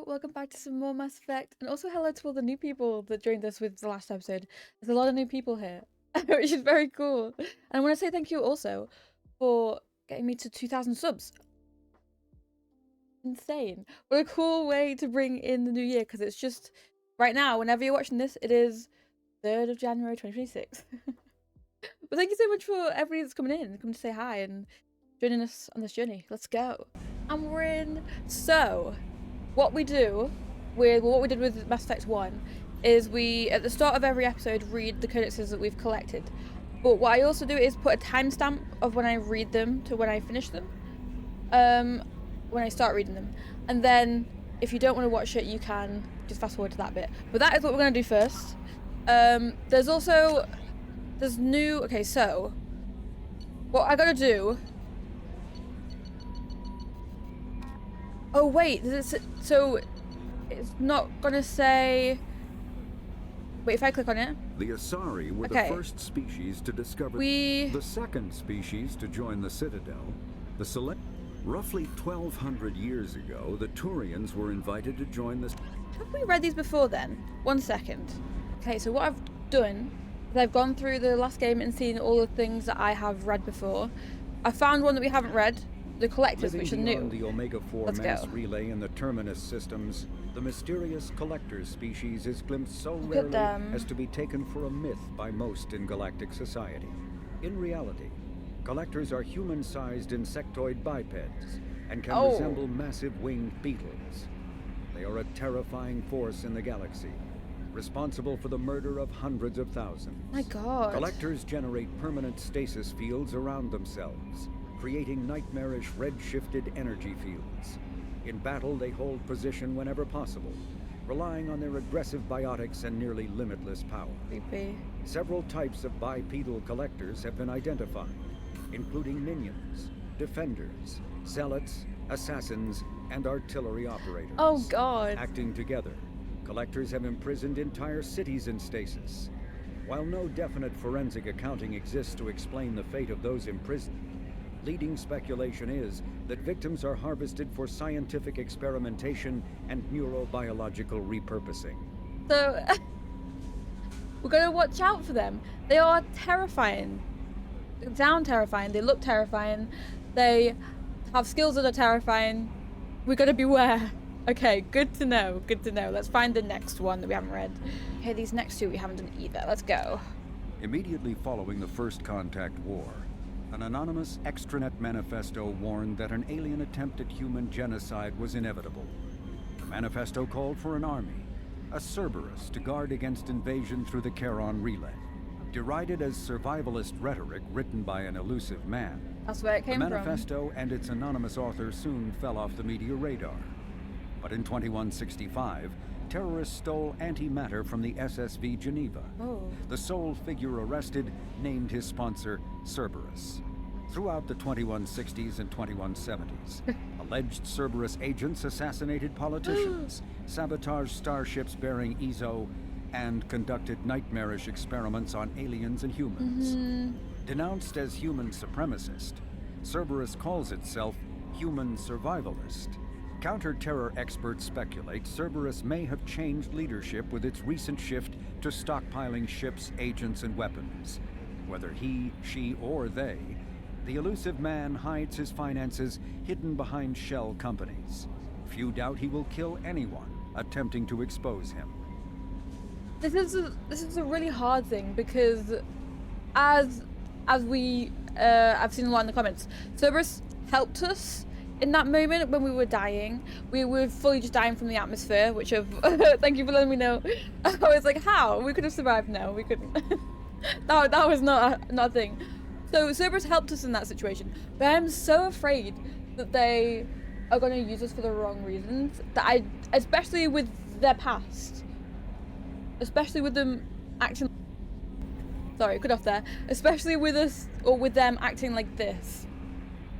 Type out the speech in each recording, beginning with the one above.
welcome back to some more Mass Effect, and also hello to all the new people that joined us with the last episode. There's a lot of new people here, which is very cool. And I want to say thank you also for getting me to 2,000 subs. Insane. What a cool way to bring in the new year, because it's just, right now, whenever you're watching this, it is 3rd of January 2026. But thank you so much for everybody that's coming in, coming to say hi and joining us on this journey. Let's go. And we're in. So, what we do with, well, what we did with Mass Effect 1 is we, at the start of every episode, read the codexes that we've collected. But what I also do is put a timestamp of when I read them to when I finish them. When I start reading them. And then, if you don't want to watch it, you can just fast forward to that bit. But that is what we're going to do first. There's new, okay, so, what I gotta do, oh wait, so it's not gonna say, wait, if I click on it. The Asari were the first species to discover the second species to join the Citadel. Roughly 1,200 years ago, the Turians were invited to join the... Have we read these before then? 1 second. Okay, so what I've done is I've gone through the last game and seen all the things that I have read before. I found one that we haven't read, the Collectors, which are new. The Omega-4 Let's mass go. relay and the Terminus systems, the mysterious Collectors species is glimpsed so rarely as to be taken for a myth by most in galactic society. In reality, Collectors are human-sized insectoid bipeds and can resemble massive winged beetles. They are a terrifying force in the galaxy, responsible for the murder of hundreds of thousands. My God. Collectors generate permanent stasis fields around themselves, creating nightmarish red-shifted energy fields. In battle, they hold position whenever possible, relying on their aggressive biotics and nearly limitless power. Creepy. Several types of bipedal collectors have been identified, including minions, defenders, zealots, assassins, and artillery operators. Oh God. Acting together, Collectors have imprisoned entire cities in stasis. While no definite forensic accounting exists to explain the fate of those imprisoned, leading speculation is that victims are harvested for scientific experimentation and neurobiological repurposing. So, we're gonna watch out for them. They are terrifying. They sound terrifying, they look terrifying, they have skills that are terrifying. We gotta beware. Okay, good to know, good to know. Let's find the next one that we haven't read. Okay, these next two we haven't done either. Let's go. Immediately following the First Contact War, an anonymous extranet manifesto warned that an alien attempt at human genocide was inevitable. The manifesto called for an army, a Cerberus, to guard against invasion through the Charon Relay. Derided as survivalist rhetoric written by an elusive man, That's where it came from. the manifesto and its anonymous author soon fell off the media radar. But in 2165, terrorists stole antimatter from the SSV Geneva. The sole figure arrested named his sponsor Cerberus. Throughout the 2160s and 2170s, alleged Cerberus agents assassinated politicians, sabotaged starships bearing EZO, and conducted nightmarish experiments on aliens and humans. Denounced as human supremacist, Cerberus calls itself human survivalist. Counter-terror experts speculate Cerberus may have changed leadership with its recent shift to stockpiling ships, agents, and weapons. Whether he, she, or they, the elusive man hides his finances hidden behind shell companies. Few doubt he will kill anyone attempting to expose him. This is a really hard thing because as we I've seen a lot in the comments, Cerberus helped us in that moment when we were dying. We were fully just dying from the atmosphere, which of thank you for letting me know. I was like, how? We could have survived. No, we couldn't. that was not a thing. So Cerberus helped us in that situation. But I'm so afraid that they are going to use us for the wrong reasons. That especially with their past. Especially with them acting... Sorry, cut off there. Especially with us, or with them acting like this.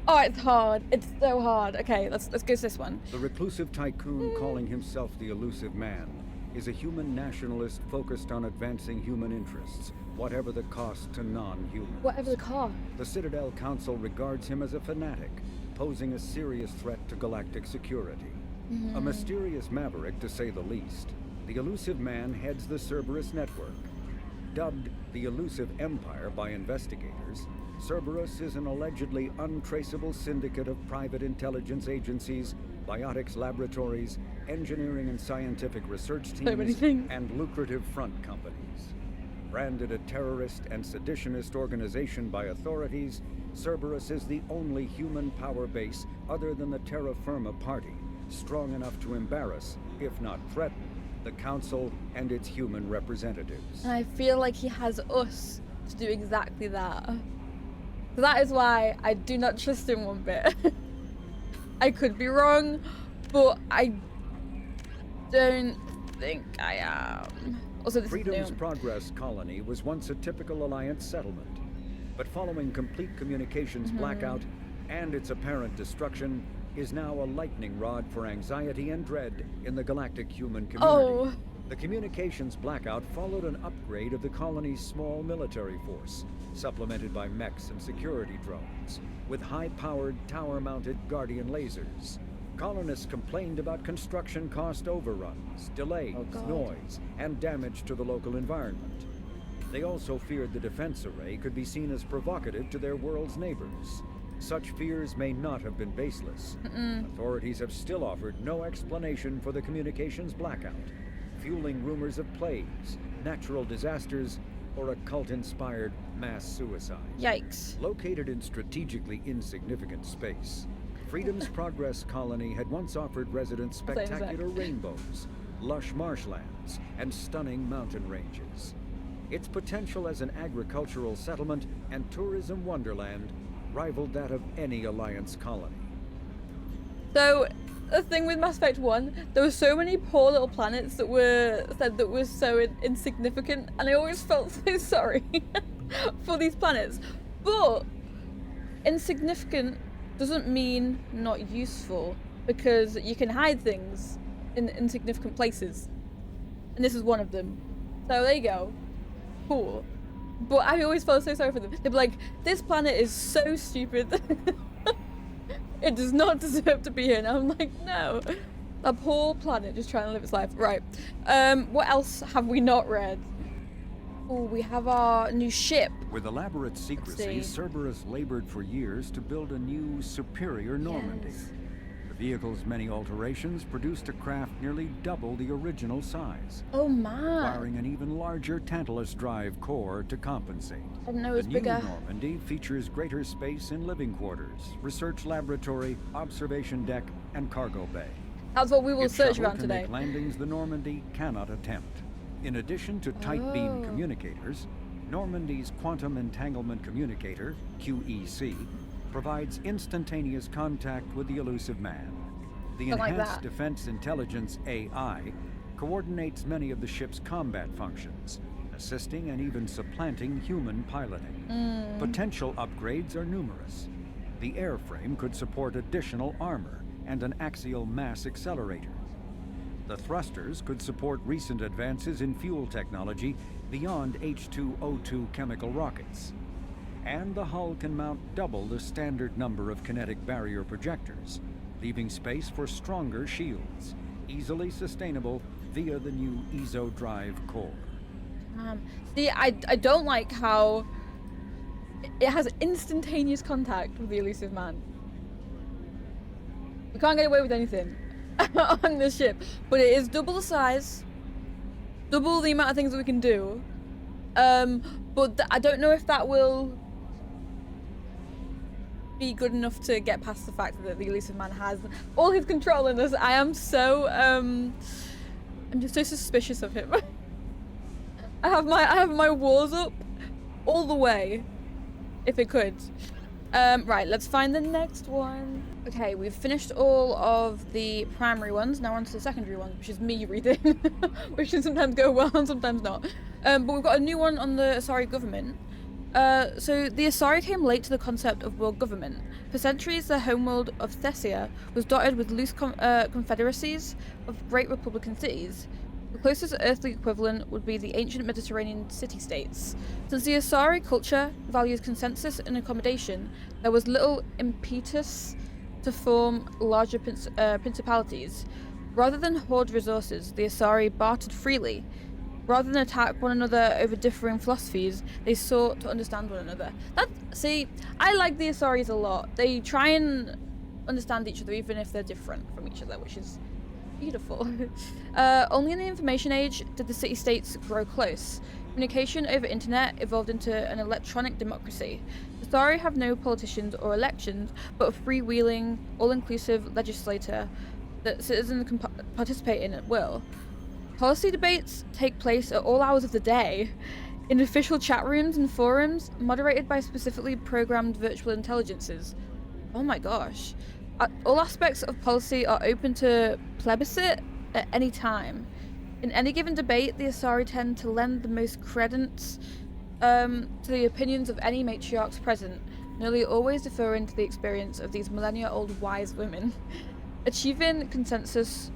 Oh, it's hard. It's so hard. Okay, let's go to this one. The reclusive tycoon calling himself the elusive man is a human nationalist focused on advancing human interests, whatever the cost to non-humans. Whatever the cost. The Citadel Council regards him as a fanatic, posing a serious threat to galactic security. A mysterious maverick, to say the least, the elusive man heads the Cerberus network. Dubbed the Elusive Empire by investigators, Cerberus is an allegedly untraceable syndicate of private intelligence agencies, biotics laboratories, engineering and scientific research teams, and lucrative front companies. Branded a terrorist and seditionist organization by authorities, Cerberus is the only human power base other than the Terra Firma Party, strong enough to embarrass, if not threaten, the Council and its human representatives. And I feel like he has us to do exactly that. That is why I do not trust him one bit. I could be wrong, but I don't think I am. Also, this Freedom's is new. Progress colony was once a typical Alliance settlement, but following complete communications blackout and its apparent destruction, is now a lightning rod for anxiety and dread in the galactic human community. The communications blackout followed an upgrade of the colony's small military force, supplemented by mechs and security drones, with high-powered, tower-mounted Guardian lasers. Colonists complained about construction cost overruns, delays, noise, and damage to the local environment. They also feared the defense array could be seen as provocative to their world's neighbors. Such fears may not have been baseless. Authorities have still offered no explanation for the communications blackout, fueling rumors of plagues, natural disasters, or a cult-inspired mass suicide. Yikes. Located in strategically insignificant space, Freedom's Progress colony had once offered residents spectacular rainbows, lush marshlands, and stunning mountain ranges. Its potential as an agricultural settlement and tourism wonderland rivaled that of any Alliance colony. So, the thing with Mass Effect 1, there were so many poor little planets that were said that were so insignificant, and I always felt so sorry for these planets. But insignificant doesn't mean not useful, because you can hide things in insignificant places. And this is one of them. So there you go. Cool. But I always felt so sorry for them. They'd be like, this planet is so stupid. It does not deserve to be here. And I'm like, no. A poor planet just trying to live its life. Right. What else have we not read? Oh, we have our new ship. With elaborate secrecy, Cerberus labored for years to build a new, superior Normandy. Yes. The vehicle's many alterations produced a craft nearly double the original size. Oh man. Requiring an even larger Tantalus drive core to compensate. I didn't know it was bigger. bigger. The new Normandy features greater space in living quarters, research laboratory, observation deck, and cargo bay. That's what we will Its search shuttle around can today. make landings the Normandy cannot attempt. In addition to tight beam communicators, Normandy's Quantum Entanglement Communicator, QEC, provides instantaneous contact with the elusive man. The Enhanced Defense Intelligence AI coordinates many of the ship's combat functions, assisting and even supplanting human piloting. Potential upgrades are numerous. The airframe could support additional armor and an axial mass accelerator. The thrusters could support recent advances in fuel technology beyond H2O2 chemical rockets. And the hull can mount double the standard number of kinetic barrier projectors, leaving space for stronger shields, easily sustainable via the new ESO drive core. See, I don't like how it has instantaneous contact with the elusive man. We can't get away with anything on this ship, but it is double the size, double the amount of things that we can do. But I don't know if that will be good enough to get past the fact that the elusive man has all his control in this. I am so I'm just so suspicious of him. I have my walls up all the way, if it could. Right, let's find the next one. Okay, we've finished all of the primary ones. Now on to the secondary ones, which is me reading, which can sometimes go well and sometimes not. But we've got a new one on the Asari government. So the Asari came late to the concept of world government. For centuries, their homeworld of Thessia was dotted with loose confederacies of great republican cities. The closest earthly equivalent would be the ancient Mediterranean city-states. Since the Asari culture values consensus and accommodation, there was little impetus to form larger principalities. Rather than hoard resources, the Asari bartered freely. Rather than attack one another over differing philosophies, they sought to understand one another. See, I like the Asaris a lot. They try and understand each other even if they're different from each other, which is beautiful. Only in the information age did the city-states grow close. Communication over internet evolved into an electronic democracy. The Asari have no politicians or elections, but a freewheeling, all-inclusive legislature that citizens can participate in at will. Policy debates take place at all hours of the day, in official chat rooms and forums, moderated by specifically programmed virtual intelligences. Oh my gosh. All aspects of policy are open to plebiscite at any time. In any given debate, the Asari tend to lend the most credence to the opinions of any matriarchs present, nearly always deferring to the experience of these millennia-old wise women. Achieving consensus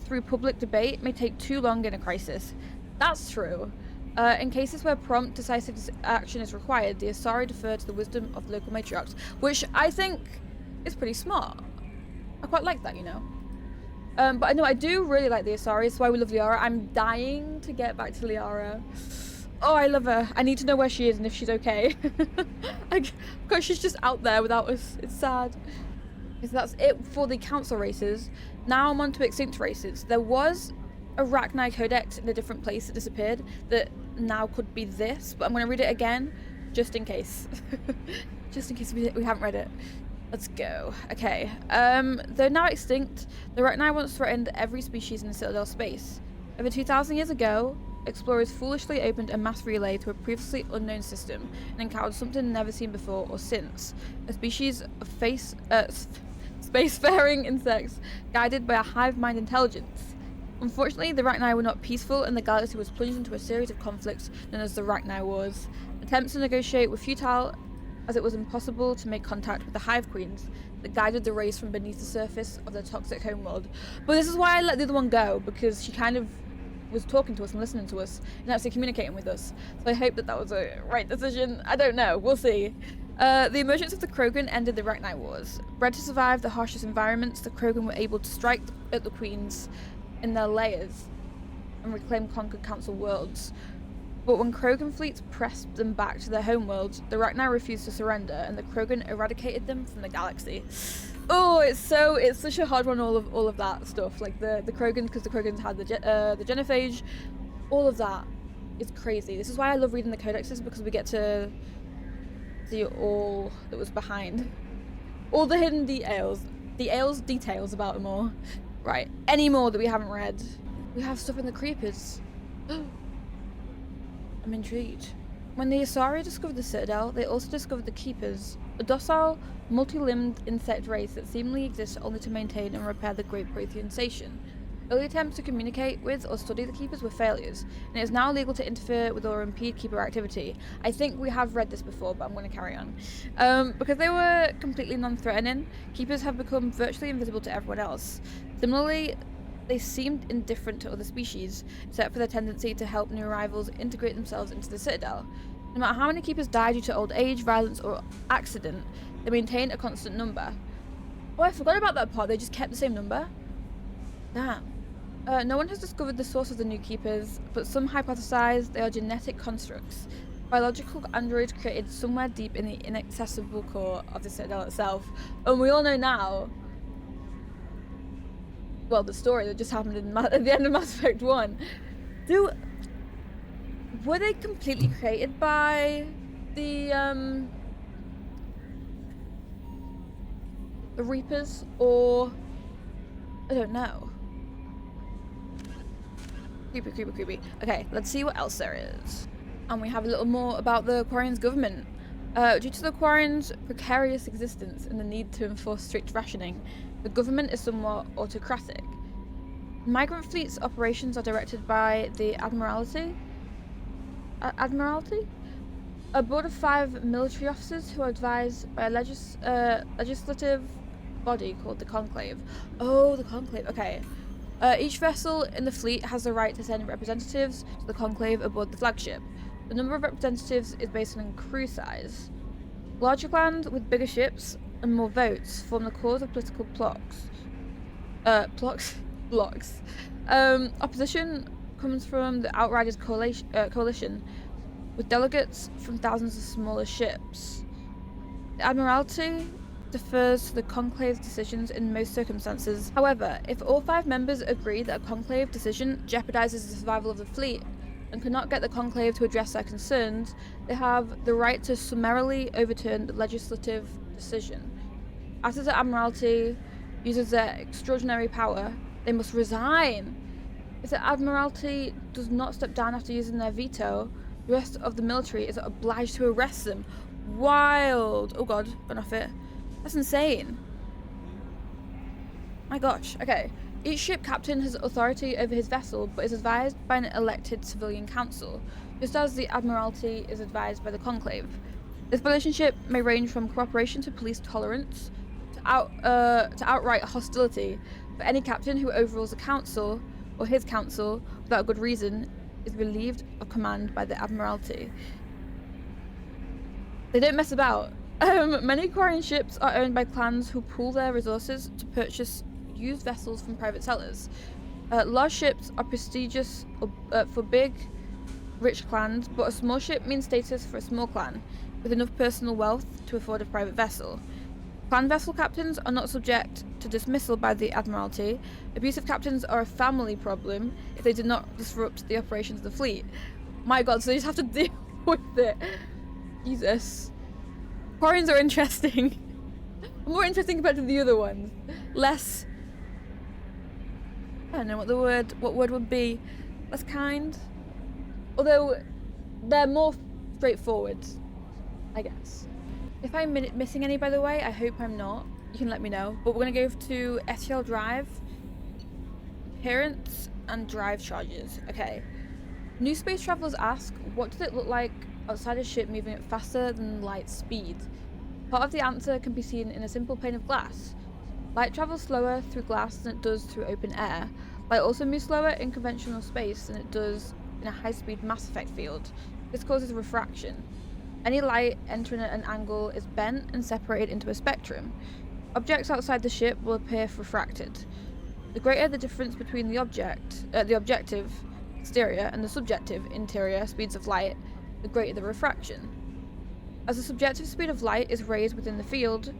through public debate may take too long in a crisis. That's true. In cases where prompt, decisive action is required, the Asari defer to the wisdom of local matriarchs, which I think is pretty smart. I quite like that, you know. But I know I do really like the Asari. That's why we love Liara. I'm dying to get back to Liara. Oh, I love her. I need to know where she is and if she's okay. Because she's just out there without us. It's sad. So that's it for the council races. Now I'm on to extinct races. There was a Rachni Codex in a different place that disappeared that now could be this, but I'm going to read it again just in case. Just in case we haven't read it. Let's go. Okay. Though now extinct, the Rachni once threatened every species in the Citadel space. Over 2,000 years ago, explorers foolishly opened a mass relay to a previously unknown system and encountered something never seen before or since. A species of spacefaring insects guided by a hive mind intelligence. Unfortunately, the Rachni were not peaceful and the galaxy was plunged into a series of conflicts known as the Rachni Wars. Attempts to negotiate were futile, as it was impossible to make contact with the hive queens that guided the race from beneath the surface of their toxic homeworld. But this is why I let the other one go, because she kind of was talking to us and listening to us and actually communicating with us. So I hope that was a right decision. I don't know. We'll see. The emergence of the Krogan ended the Rachni Wars. Bred to survive the harshest environments, the Krogan were able to strike at the queens in their layers and reclaim conquered council worlds. But when Krogan fleets pressed them back to their homeworlds, the Rachni refused to surrender, and the Krogan eradicated them from the galaxy. Oh, it's such a hard one. All of that stuff, like the Krogans, because the Krogans had the genophage. All of that is crazy. This is why I love reading the codexes, because we get to see all that was behind, all the hidden details about them all. Right, any more that we haven't read? We have stuff in the creepers. I'm intrigued. When the Asari discovered the Citadel, they also discovered the Keepers, a docile, multi-limbed insect race that seemingly exists only to maintain and repair the Great Prothean Station. Early attempts to communicate with or study the Keepers were failures, and it is now illegal to interfere with or impede Keeper activity. I think we have read this before, but I'm going to carry on. Because they were completely non-threatening, Keepers have become virtually invisible to everyone else. Similarly, they seemed indifferent to other species, except for their tendency to help new arrivals integrate themselves into the Citadel. No matter how many Keepers die due to old age, violence, or accident, they maintain a constant number. Oh, I forgot about that part. They just kept the same number? Damn. No one has discovered the source of the new Keepers, but some hypothesize they are genetic constructs. Biological androids created somewhere deep in the inaccessible core of the Citadel itself. And we all know now, well, the story that just happened at the end of Mass Effect 1. Were they completely created by the Reapers, or I don't know. Creepy. Okay, let's see what else there is. And we have a little more about the Quarians' government. Due to the Quarians' precarious existence and the need to enforce strict rationing, the government is somewhat autocratic. Migrant fleets' operations are directed by the Admiralty? A board of 5 military officers who are advised by a legislative body called the Conclave. Oh, the Conclave, okay. Each vessel in the fleet has the right to send representatives to the Conclave aboard the flagship. The number of representatives is based on crew size. Larger clans with bigger ships and more votes form the cause of political blocks. Blocks. Opposition comes from the Outriders coalition, with delegates from thousands of smaller ships. The Admiralty defers to the Conclave's decisions in most circumstances. However, if all 5 members agree that a Conclave decision jeopardizes the survival of the fleet and cannot get the Conclave to address their concerns, they have the right to summarily overturn the legislative decision. After the Admiralty uses their extraordinary power, they must resign. If the Admiralty does not step down after using their veto, the rest of the military is obliged to arrest them. Wild! Oh god, gone off it. That's insane. My gosh. Okay. Each ship captain has authority over his vessel, but is advised by an elected civilian council, just as the Admiralty is advised by the Conclave. This relationship may range from cooperation to police tolerance to outright hostility, but any captain who overrules the council or his council without good reason is relieved of command by the Admiralty. They don't mess about. Many Quarian ships are owned by clans who pool their resources to purchase used vessels from private sellers. Large ships are prestigious for big, rich clans, but a small ship means status for a small clan, with enough personal wealth to afford a private vessel. Clan vessel captains are not subject to dismissal by the Admiralty. Abusive captains are a family problem if they did not disrupt the operations of the fleet. My god, so they just have to deal with it. Jesus. Quarians are interesting. More interesting compared to the other ones. Less... I don't know what word would be. Less kind? Although, they're more straightforward, I guess. If I'm missing any, by the way, I hope I'm not. You can let me know. But we're going to go to STL Drive, Appearance, and Drive Charges. Okay. New space travelers ask, what does it look like outside a ship moving at faster than light speed? Part of the answer can be seen in a simple pane of glass. Light travels slower through glass than it does through open air. Light also moves slower in conventional space than it does in a high-speed mass effect field. This causes refraction. Any light entering at an angle is bent and separated into a spectrum. Objects outside the ship will appear refracted. The greater the difference between the objective exterior and the subjective interior speeds of light, the greater the refraction. As the subjective speed of light is raised within the field,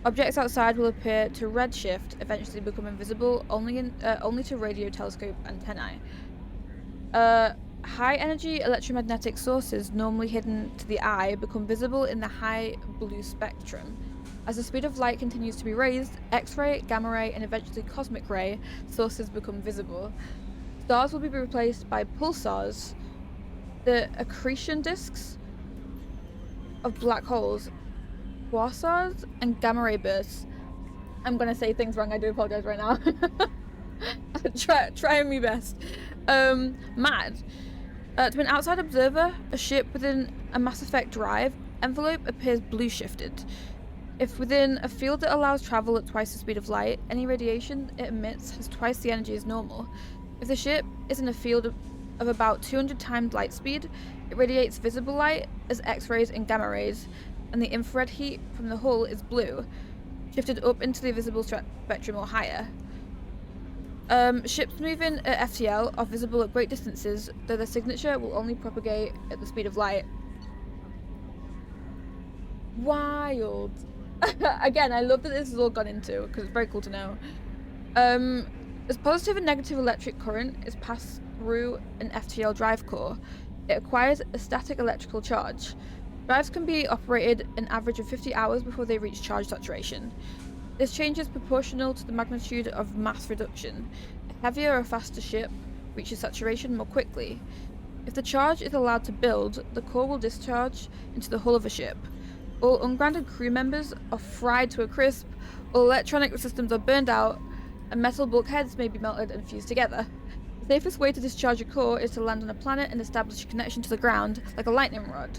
objects outside will appear to redshift, eventually becoming visible only to radio telescope antennae. High-energy electromagnetic sources normally hidden to the eye become visible in the high blue spectrum. As the speed of light continues to be raised, X-ray, gamma ray, and eventually cosmic ray sources become visible. Stars will be replaced by pulsars, the accretion disks of black holes, quasars, and gamma ray bursts. I'm gonna say things wrong, I do apologize right now. Trying my best. Mad. To an outside observer, a ship within a mass effect drive envelope appears blue shifted. If within a field that allows travel at twice the speed of light, any radiation it emits has twice the energy as normal. If the ship is in a field of about 200 times light speed, it radiates visible light as X-rays and gamma rays, and the infrared heat from the hull is blue, shifted up into the visible spectrum or higher. Ships moving at FTL are visible at great distances, though their signature will only propagate at the speed of light. Wild. Again, I love that this is all gone into, because it's very cool to know. As positive and negative electric current is passed through an FTL drive core, it acquires a static electrical charge. Drives can be operated an average of 50 hours before they reach charge saturation. This change is proportional to the magnitude of mass reduction. A heavier or faster ship reaches saturation more quickly. If the charge is allowed to build, the core will discharge into the hull of a ship. All ungrounded crew members are fried to a crisp, all electronic systems are burned out, and metal bulkheads may be melted and fused together. The safest way to discharge a core is to land on a planet and establish a connection to the ground, like a lightning rod.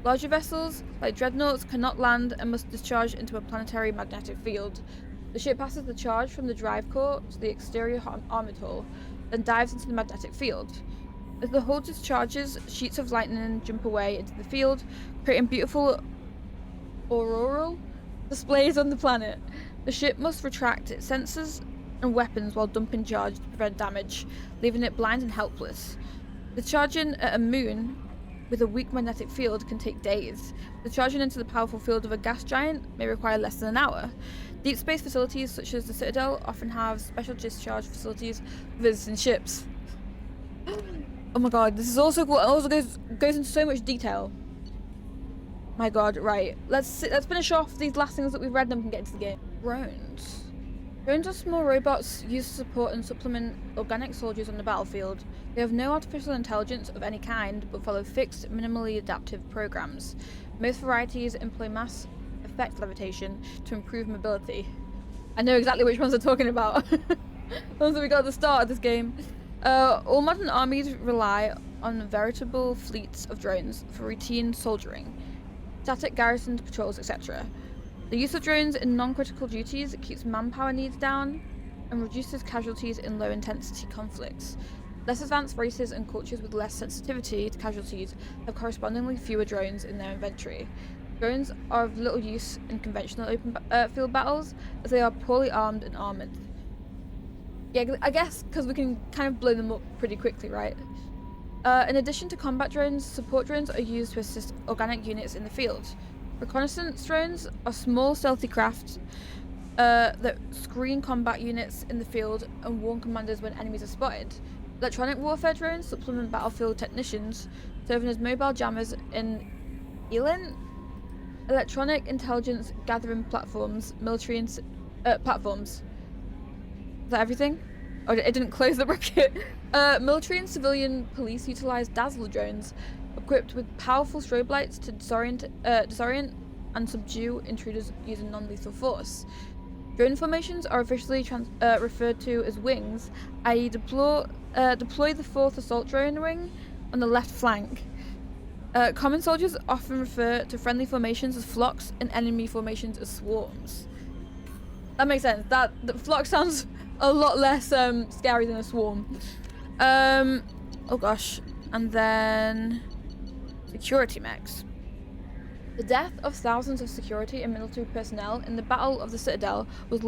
Larger vessels, like dreadnoughts, cannot land and must discharge into a planetary magnetic field. The ship passes the charge from the drive core to the exterior armored hull, then dives into the magnetic field. As the hull discharges, sheets of lightning jump away into the field, creating beautiful auroral displays on the planet. The ship must retract its sensors and weapons while dumping charge to prevent damage, leaving it blind and helpless. Discharging at a moon with a weak magnetic field can take days. Discharging into the powerful field of a gas giant may require less than an hour. Deep space facilities such as the Citadel often have special discharge facilities for visiting ships. Oh my god, this is also cool. It also goes into so much detail. My god, right. Let's finish off these last things that we've read and then we can get into the game. Drones. Drones are small robots used to support and supplement organic soldiers on the battlefield. They have no artificial intelligence of any kind, but follow fixed, minimally adaptive programs. Most varieties employ mass effect levitation to improve mobility. I know exactly which ones they're talking about. The ones that we got at the start of this game. All modern armies rely on veritable fleets of drones for routine soldiering, static garrisons, patrols, etc. The use of drones in non-critical duties keeps manpower needs down and reduces casualties in low-intensity conflicts. Less advanced races and cultures with less sensitivity to casualties have correspondingly fewer drones in their inventory. Drones are of little use in conventional open field battles, as they are poorly armed and armoured. Yeah, I guess because we can kind of blow them up pretty quickly, right? In addition to combat drones, support drones are used to assist organic units in the field. Reconnaissance drones are small stealthy craft that screen combat units in the field and warn commanders when enemies are spotted. Electronic warfare drones supplement battlefield technicians, serving as mobile jammers in ELINT, electronic intelligence gathering platforms, military platforms. Is that everything? Oh, it didn't close the bracket. Military and civilian police utilize dazzle drones, equipped with powerful strobe lights to disorient and subdue intruders using non-lethal force. Drone formations are officially referred to as wings, i.e. deploy the 4th assault drone wing on the left flank. Common soldiers often refer to friendly formations as flocks and enemy formations as swarms. That makes sense. The flock sounds a lot less scary than a swarm. Oh gosh. And then security mechs. The death of thousands of security and military personnel in the Battle of the Citadel was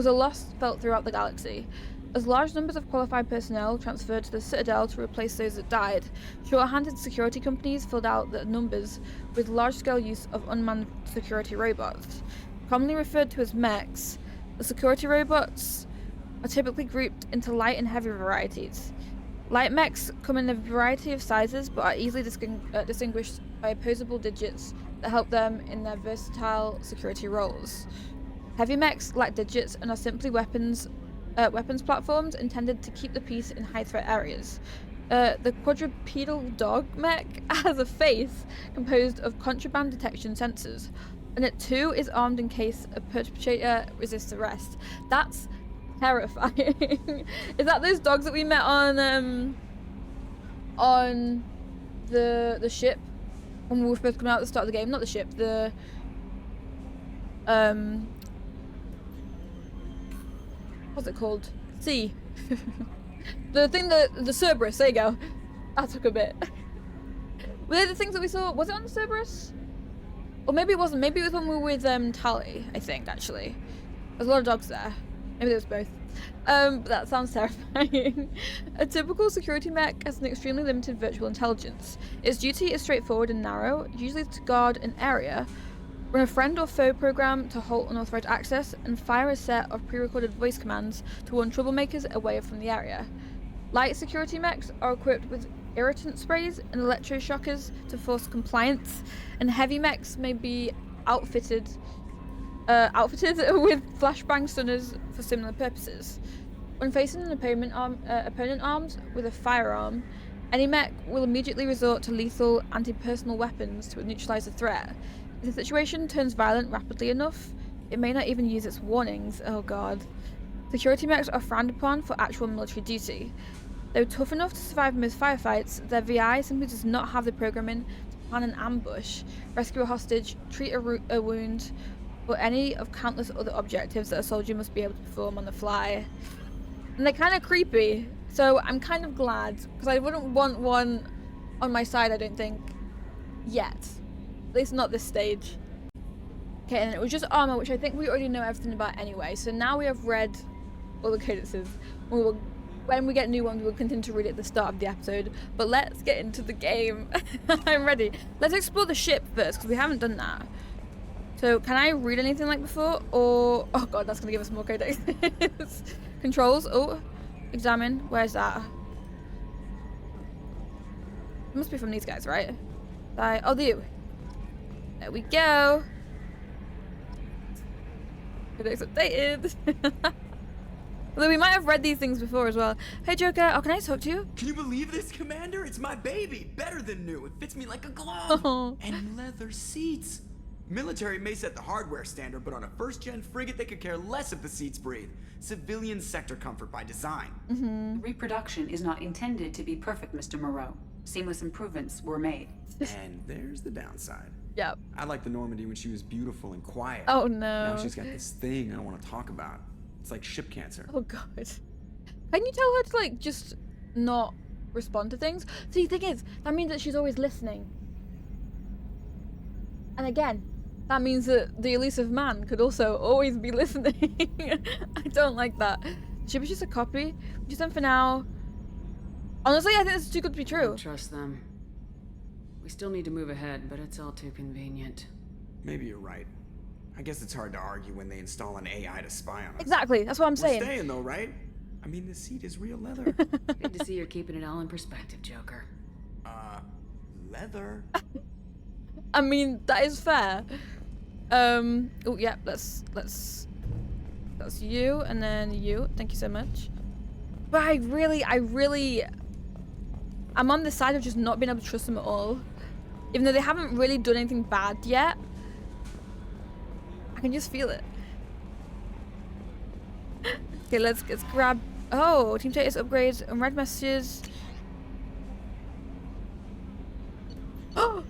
a loss felt throughout the galaxy. As large numbers of qualified personnel transferred to the Citadel to replace those that died, short-handed security companies filled out their numbers with large-scale use of unmanned security robots. Commonly referred to as mechs, the security robots are typically grouped into light and heavy varieties. Light mechs come in a variety of sizes but are easily distinguished by opposable digits that help them in their versatile security roles. Heavy mechs lack digits and are simply weapons platforms intended to keep the peace in high-threat areas. The quadrupedal dog mech has a face composed of contraband detection sensors, and it too is armed in case a perpetrator resists arrest. That's terrifying. Is that those dogs that we met on the ship when we were supposed to come out at the start of the game? Not the ship, the what's it called? Sea. The thing that the Cerberus, there you go. That took a bit. Were they the things that we saw? Was it on the Cerberus? Or maybe it wasn't. Maybe it was when we were with Tally, I think, actually. There's a lot of dogs there. Maybe it was both. But that sounds terrifying. A typical security mech has an extremely limited virtual intelligence. Its duty is straightforward and narrow, usually to guard an area, run a friend or foe program to halt unauthorized access, and fire a set of pre-recorded voice commands to warn troublemakers away from the area. Light security mechs are equipped with irritant sprays and electroshockers to force compliance, and heavy mechs may be outfitted with flashbang stunners for similar purposes. When facing an opponent armed with a firearm, any mech will immediately resort to lethal anti-personnel weapons to neutralize the threat. If the situation turns violent rapidly enough, it may not even use its warnings. Oh god. Security mechs are frowned upon for actual military duty. Though tough enough to survive most firefights, their VI simply does not have the programming to plan an ambush, rescue a hostage, treat a wound, or any of countless other objectives that a soldier must be able to perform on the fly. And they're kind of creepy, so I'm kind of glad, because I wouldn't want one on my side, I don't think, yet. At least not this stage. Okay, and it was just armor, which I think we already know everything about anyway. So now we have read all the codices. When we get new ones, we'll continue to read it at the start of the episode. But let's get into the game. I'm ready. Let's explore the ship first, because we haven't done that. So, can I read anything like before? Or... Oh god, that's going to give us more codex. Controls. Oh, examine. Where's that? It must be from these guys, right? Oh, you. There we go. Codex updated. Although we might have read these things before as well. Hey Joker, oh, can I talk to you? Can you believe this, Commander? It's my baby. Better than new. It fits me like a glove. Oh. And leather seats. Military may set the hardware standard, but on a first-gen frigate, they could care less if the seats breathe. Civilian sector comfort by design. The reproduction is not intended to be perfect, Mr. Moreau. Seamless improvements were made. And there's the downside. Yep. I liked the Normandy when she was beautiful and quiet. Oh no. Now she's got this thing I don't want to talk about. It's like ship cancer. Oh god. Can you tell her to like just not respond to things? See, the thing is, that means that she's always listening. And again, that means that the elusive man could also always be listening. I don't like that. Ship is just a copy. Just done for now. Honestly, I think this is too good to be true. Don't trust them. We still need to move ahead, but it's all too convenient. Maybe you're right. I guess it's hard to argue when they install an AI to spy on us. Exactly, that's what I'm saying. We're staying though, right? I mean, the seat is real leather. Good to see you're keeping it all in perspective, Joker. Leather? I mean, that is fair. Oh yeah, that's you, and then you. Thank you so much. But I'm on the side of just not being able to trust them at all. Even though they haven't really done anything bad yet. I can just feel it. Okay, let's grab... Oh, team status upgrades and red messages. Oh!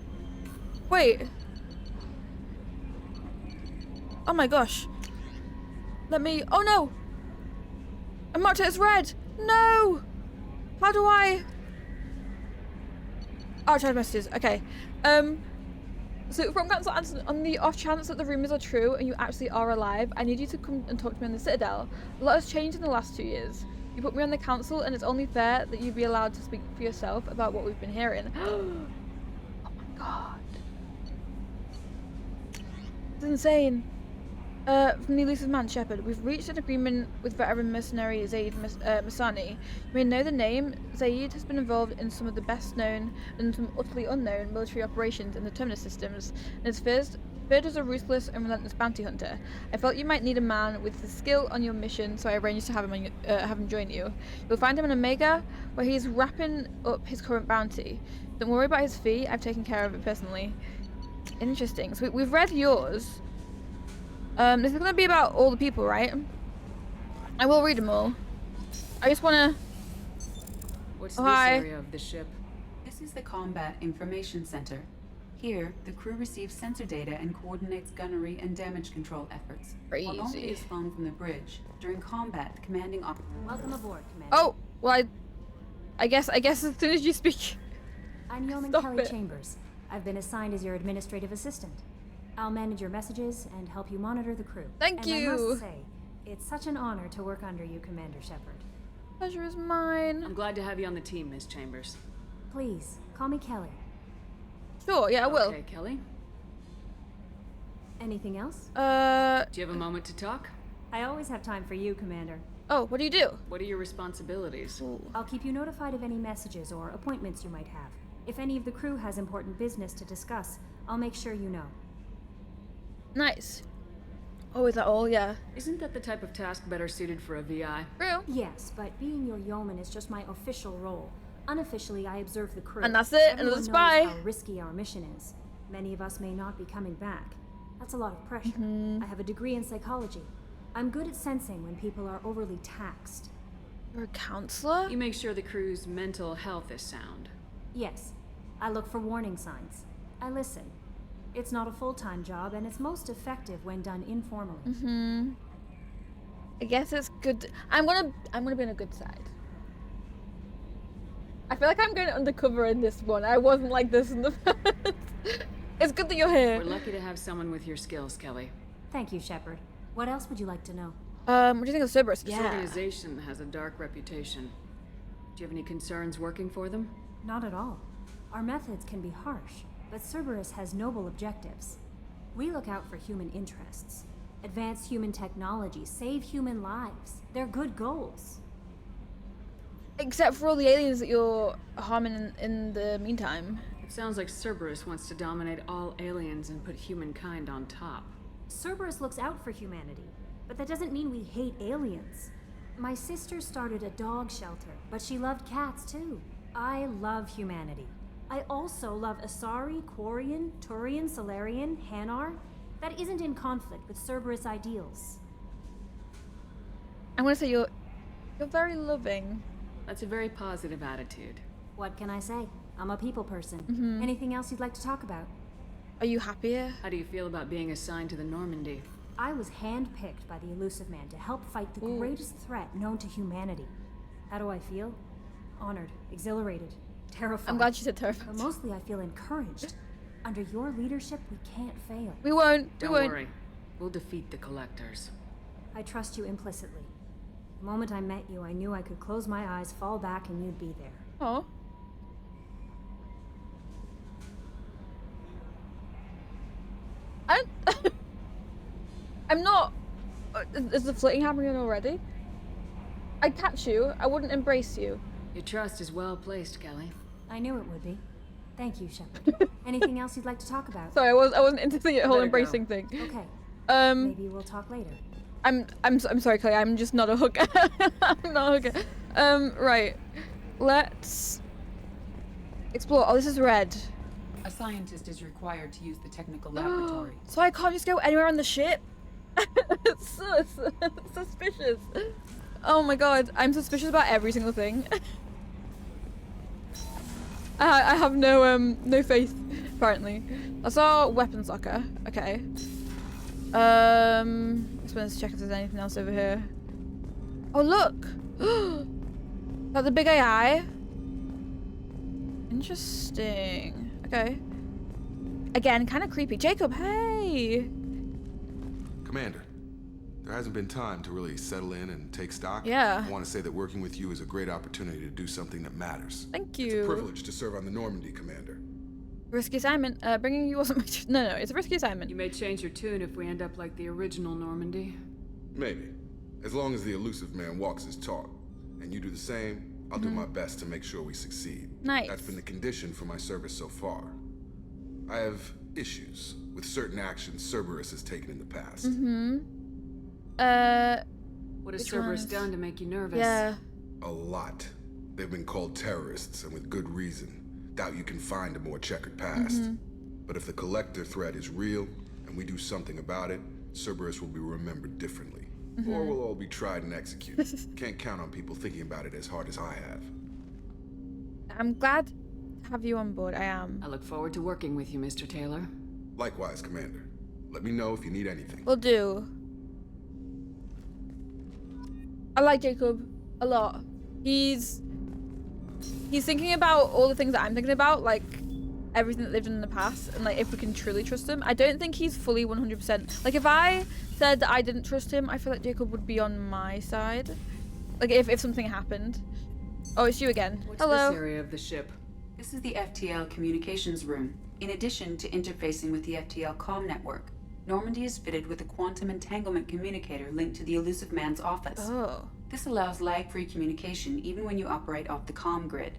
Wait. Oh my gosh. Let me... Oh no! I marked it as red! No! How do I... Archive messages. Okay. So from Council Anderson, on the off chance that the rumors are true and you actually are alive, I need you to come and talk to me on the Citadel. A lot has changed in the last 2 years. You put me on the council, and it's only fair that you be allowed to speak for yourself about what we've been hearing. Oh my god. It's insane. From the elusive man, Shepard, we've reached an agreement with veteran mercenary Zaid Masani. You may know the name. Zaid has been involved in some of the best known and some utterly unknown military operations in the Terminus systems, and is feared as a ruthless and relentless bounty hunter. I felt you might need a man with the skill on your mission, so I arranged to have him join you. You'll find him in Omega, where he's wrapping up his current bounty. Don't worry about his fee, I've taken care of it personally. Interesting. So we've read yours. This is going to be about all the people, right? I will read them all. I just want to... What's Oh, this hi. area of the ship? This is the Combat Information Center. Here, the crew receives sensor data and coordinates gunnery and damage control efforts. While normally Crazy. is flown from the bridge. During combat, the commanding officer... Welcome aboard, Commander. Oh, well, I guess as soon as you speak... I'm Yeoman Stop Kelly it. Chambers. I've been assigned as your administrative assistant. I'll manage your messages and help you monitor the crew. Thank and you. I must say, it's such an honor to work under you, Commander Shepard. Pleasure is mine. I'm glad to have you on the team, Miss Chambers. Please, call me Kelly. Sure, yeah, I will. Okay, Kelly. Anything else? Do you have a moment to talk? I always have time for you, Commander. Oh, what do you do? What are your responsibilities? I'll keep you notified of any messages or appointments you might have. If any of the crew has important business to discuss, I'll make sure you know. Nice. Oh, is that all? Yeah. Isn't that the type of task better suited for a VI? True. Yes, but being your yeoman is just my official role. Unofficially, I observe the crew. And that's it, Everyone another spy. knows how risky our mission is. Many of us may not be coming back. That's a lot of pressure. I have a degree in psychology. I'm good at sensing when people are overly taxed. You're a counselor? You make sure the crew's mental health is sound. Yes, I look for warning signs. I listen. It's not a full-time job, and it's most effective when done informally. I guess it's good. I'm gonna be on a good side. I feel like I'm going undercover in this one. I wasn't like this in the first. It's good that you're here. We're lucky to have someone with your skills, Kelly. Thank you, Shepard. What else would you like to know? What do you think of Cerberus? This Yeah. organization has a dark reputation. Do you have any concerns working for them? Not at all. Our methods can be harsh, but Cerberus has noble objectives. We look out for human interests. Advance human technology, save human lives. They're good goals. Except for all the aliens that you're harming in the meantime. It sounds like Cerberus wants to dominate all aliens and put humankind on top. Cerberus looks out for humanity, but that doesn't mean we hate aliens. My sister started a dog shelter, but she loved cats too. I love humanity. I also love Asari, Quarian, Turian, Solarian, Hanar. That isn't in conflict with Cerberus ideals. I'm gonna say you're very loving. That's a very positive attitude. What can I say? I'm a people person. Anything else you'd like to talk about? Are you happier? How do you feel about being assigned to the Normandy? I was handpicked by the Elusive Man to help fight the greatest threat known to humanity. How do I feel? Honored, exhilarated, terrified. I'm glad you said terrified. But mostly I feel encouraged. Under your leadership, we can't fail. We won't. Don't worry. We'll defeat the Collectors. I trust you implicitly. The moment I met you, I knew I could close my eyes, fall back, and you'd be there. Oh. I'm not. Is the flirting happening already? I'd catch you. I wouldn't embrace you. Your trust is well placed, Kelly. I knew it would be. Thank you, Shepard. Anything else you'd like to talk about? Sorry, I wasn't into the whole Let it embracing go. thing. Okay. Maybe we'll talk later. I'm sorry, Clay. I'm just not a hooker. I'm not a hooker. Right. Let's explore. Oh, this is red. A scientist is required to use the technical laboratory. So I can't just go anywhere on the ship? It's suspicious. Oh my god, I'm suspicious about every single thing. I have no faith, apparently. That's our weapons locker. Okay. Let's check if there's anything else over here. Oh look! That's the big AI. Interesting. Okay. Again, kind of creepy. Jacob, hey! Commander, there hasn't been time to really settle in and take stock. Yeah. I want to say that working with you is a great opportunity to do something that matters. Thank you. It's a privilege to serve on the Normandy, Commander. Risky assignment. Bringing you wasn't much. No, it's a risky assignment. You may change your tune if we end up like the original Normandy. Maybe. As long as the Elusive Man walks his talk, and you do the same, I'll do my best to make sure we succeed. Nice. That's been the condition for my service so far. I have issues with certain actions Cerberus has taken in the past. What has Which Cerberus ones? done to make you nervous? Yeah. A lot. They've been called terrorists, and with good reason. Doubt you can find a more checkered past. But if the Collector threat is real, and we do something about it, Cerberus will be remembered differently. Or we'll all be tried and executed. Can't count on people thinking about it as hard as I have. I'm glad to have you on board. I am. I look forward to working with you, Mr. Taylor. Likewise, Commander. Let me know if you need anything. Will do. I like Jacob a lot. He's thinking about all the things that I'm thinking about, like everything that they've done in the past, and like if we can truly trust him. I don't think he's fully 100%. Like if I said that I didn't trust him, I feel like Jacob would be on my side. Like if something happened. Oh, it's you again. What's Hello. this area of the ship? This is the FTL communications room. In addition to interfacing with the FTL comm network, Normandy is fitted with a quantum entanglement communicator linked to the Elusive Man's office. Oh. This allows lag-free communication even when you operate off the comm grid.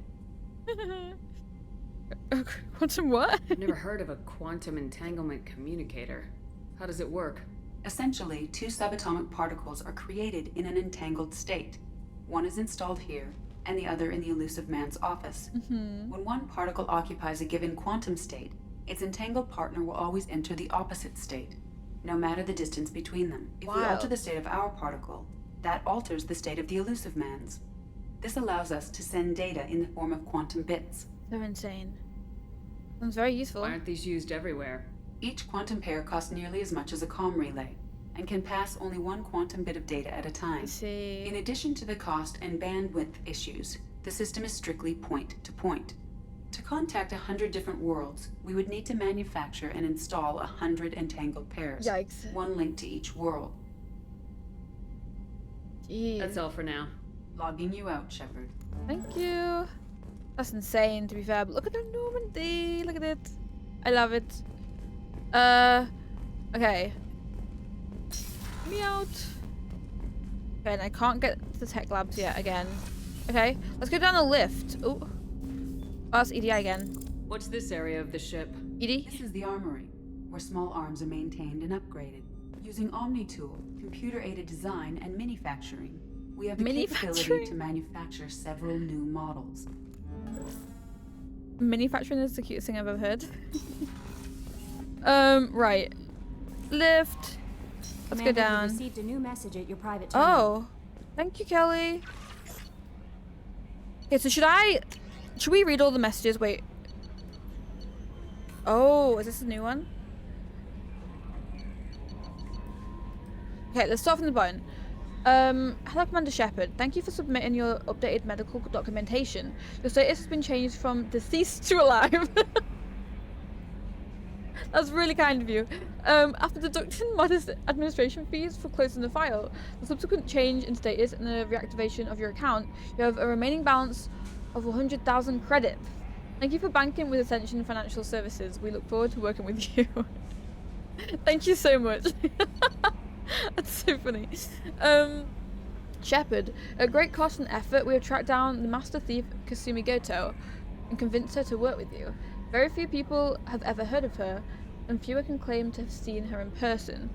Quantum what? I've never heard of a quantum entanglement communicator. How does it work? Essentially, two subatomic particles are created in an entangled state. One is installed here, and the other in the Elusive Man's office. When one particle occupies a given quantum state, its entangled partner will always enter the opposite state, no matter the distance between them. If we alter the state of our particle, that alters the state of the Elusive Man's. This allows us to send data in the form of quantum bits. So insane. Sounds very useful. Why aren't these used everywhere? Each quantum pair costs nearly as much as a comm relay, and can pass only one quantum bit of data at a time. I see. In addition to the cost and bandwidth issues, the system is strictly point-to-point. To contact 100 different worlds, we would need to manufacture and install 100 entangled pairs. Yikes. One link to each world. Jeez. That's all for now. Logging you out, Shepard. Thank you. That's insane, to be fair. But look at the Normandy. Look at it. I love it. Okay. Me out. Okay, and I can't get to the tech labs yet again. Okay, let's go down the lift. Oh, that's EDI again. What's this area of the ship? ED? This is the armory, where small arms are maintained and upgraded. Using Omni-Tool, computer-aided design, and manufacturing, we have the capability to manufacture several new models. Manufacturing is the cutest thing I've ever heard. Right. Lift. Let's go Commander, down. we received a new message at your private terminal. Oh, thank you, Kelly. Okay, so should we read all the messages? Wait. Oh, is this a new one? Okay, let's start from the bottom. Hello, Commander Shepard. Thank you for submitting your updated medical documentation. Your status has been changed from deceased to alive. That's really kind of you. After deducting modest administration fees for closing the file, the subsequent change in status and the reactivation of your account, you have a remaining balance of 100,000 credits. Thank you for banking with Ascension Financial Services. We look forward to working with you. Thank you so much. That's so funny. Shepard, at great cost and effort, we have tracked down the master thief Kasumi Goto and convinced her to work with you. Very few people have ever heard of her, and fewer can claim to have seen her in person.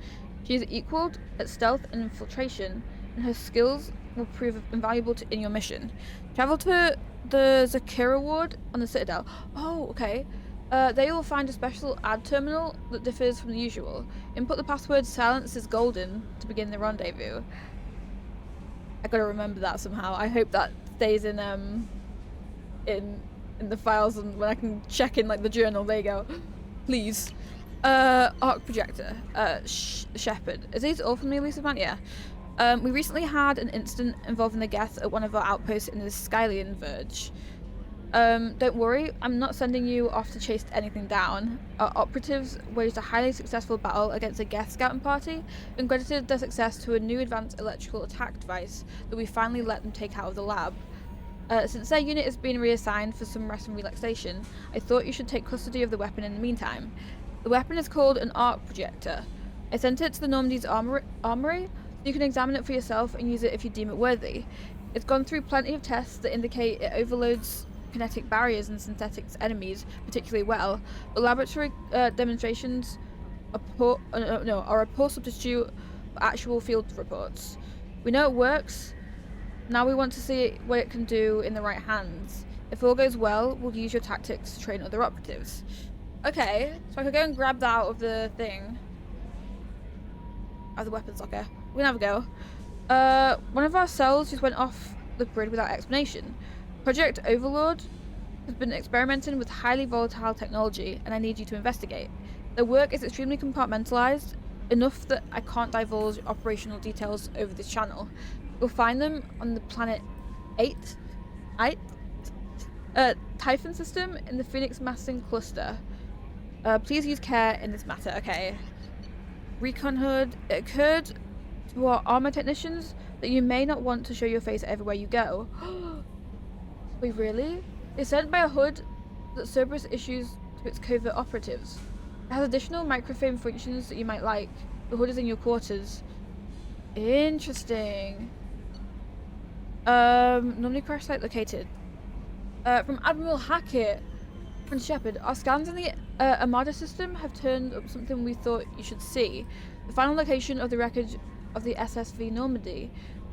She is equaled at stealth and infiltration, and her skills will prove invaluable in your mission. Travel to the Zakira ward on the Citadel. Oh, okay. They will find a special ad terminal that differs from the usual. Input the password "silence is golden" to begin the rendezvous. I gotta remember that somehow. I hope that stays in the files, and when I can check in like the journal. There you go. Please. Arc projector. Shepard. Is these all from the elusive man? Yeah. We recently had an incident involving the Geth at one of our outposts in the Skylian Verge. Don't worry, I'm not sending you off to chase anything down. Our operatives waged a highly successful battle against a Geth scouting party and credited their success to a new advanced electrical attack device that we finally let them take out of the lab. Since their unit has been reassigned for some rest and relaxation, I thought you should take custody of the weapon in the meantime. The weapon is called an arc projector. I sent it to the Normandy's armory, so you can examine it for yourself and use it if you deem it worthy. It's gone through plenty of tests that indicate it overloads kinetic barriers and synthetic enemies particularly well, but laboratory demonstrations are a poor substitute for actual field reports. We know it works. Now we want to see what it can do in the right hands. If all goes well, we'll use your tactics to train other operatives. Okay, so I could go and grab that out of the thing. Out of the weapons locker. We can have a go. One of our cells just went off the grid without explanation. Project Overlord has been experimenting with highly volatile technology, and I need you to investigate. Their work is extremely compartmentalized, enough that I can't divulge operational details over this channel. You'll find them on the planet 8 Typhon system in the Phoenix Massing cluster. Please use care in this matter. Okay. Recon HUD. It occurred to our armor technicians that you may not want to show your face everywhere you go. Wait, really? It's sent by a HUD that Cerberus issues to its covert operatives. It has additional microfilm functions that you might like. The HUD is in your quarters. Interesting. Normally crash site located. From Admiral Hackett and Shepard, our scans in the Armada system have turned up something we thought you should see. The final location of the wreckage of the SSV Normandy.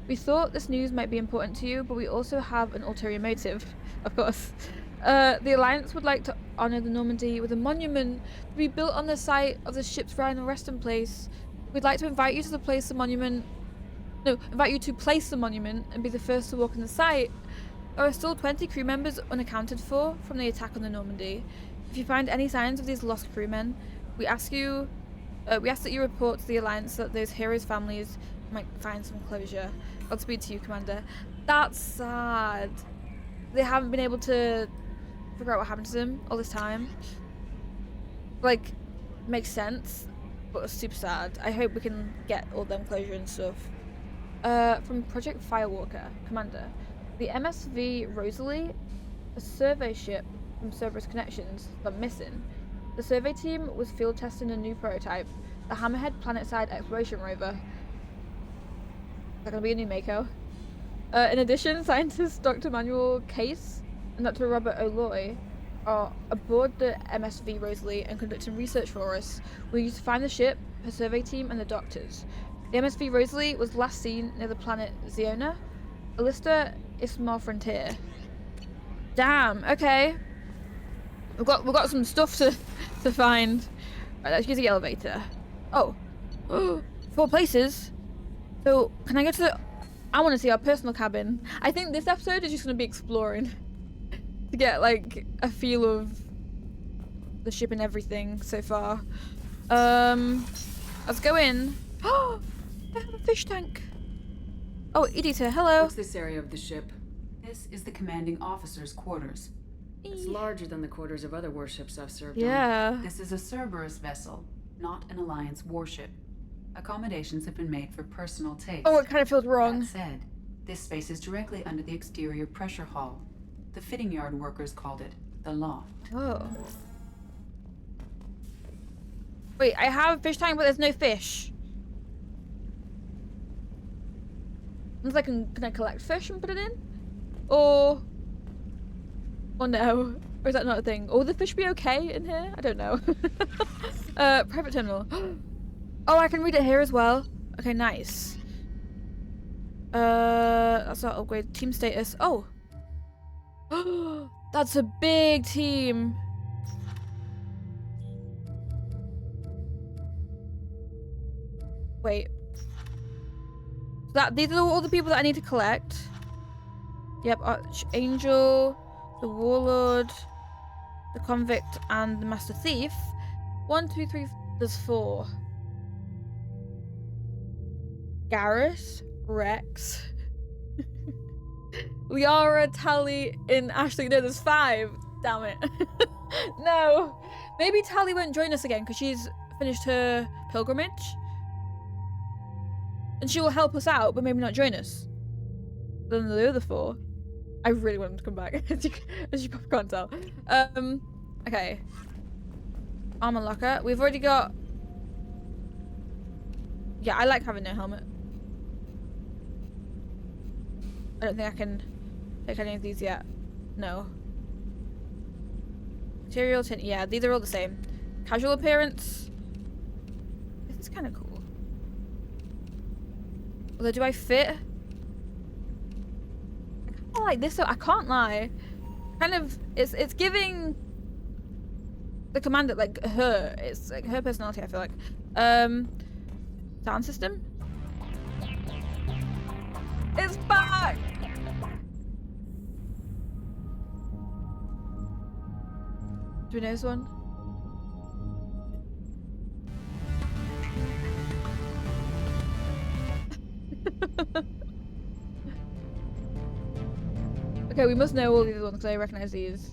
We thought this news might be important to you, but we also have an ulterior motive, of course. The Alliance would like to honour the Normandy with a monument to be built on the site of the ship's final resting place. We'd like to invite you to place the monument and be the first to walk on the site. There are still 20 crew members unaccounted for from the attack on the Normandy. If you find any signs of these lost crewmen, we ask that you report to the Alliance so that those heroes' families might find some closure. Godspeed to you, Commander. That's sad. They haven't been able to figure out what happened to them all this time. Like, makes sense, but it's super sad. I hope we can get all them closure and stuff. From Project Firewalker, Commander. The MSV Rosalie, a survey ship from Cerberus Connections, got missing. The survey team was field testing a new prototype, the Hammerhead Planetside Exploration Rover. Is that gonna be a new Mako? In addition, scientists Dr. Manuel Case and Dr. Robert O'Loy are aboard the MSV Rosalie and conducting research for us. We need to find the ship, her survey team, and the doctors. The MSV Rosalie was last seen near the planet Ziona, Alista Ismar Frontier. Damn. Okay. We've got some stuff to find. Right, let's use the elevator. Oh, 4 places. So can I go to the? I want to see our personal cabin. I think this episode is just going to be exploring to get like a feel of the ship and everything so far. Let's go in. Oh, they have a fish tank. Oh, Editor, hello. What's this area of the ship? This is the commanding officer's quarters. It's larger than the quarters of other warships I've served on. Yeah. This is a Cerberus vessel, not an Alliance warship. Accommodations have been made for personal taste. Oh, it kind of feels wrong. That said, this space is directly under the exterior pressure hull. The fitting yard workers called it the loft. Oh. Wait, I have a fish tank, but there's no fish. It's like, can I collect fish and put it in? Or no? Or is that not a thing? Or will the fish be okay in here? I don't know. Private terminal. Oh, I can read it here as well. Okay, nice. That's our upgrade. Team status. Oh. That's a big team. Wait. These are all the people that I need to collect. Yep, Archangel, the Warlord, the Convict, and the Master Thief. 1, 2, 3, there's 4. Garrus, Rex, Liara, Tally, and Ashley. No, there's 5. Damn it. No. Maybe Tally won't join us again because she's finished her pilgrimage. And she will help us out, but maybe not join us. Then the other 4. I really want them to come back, as you probably can't tell. Okay. Armor locker. We've already got... Yeah, I like having no helmet. I don't think I can take any of these yet. No. Material tint. Yeah, these are all the same. Casual appearance. This is kind of cool. Although, do I fit? I like this, so I can't lie. Kind of, it's giving the commander like her. It's like her personality. I feel like. Sound system. It's back. Do we know this one? Okay, we must know all these ones because I recognize these.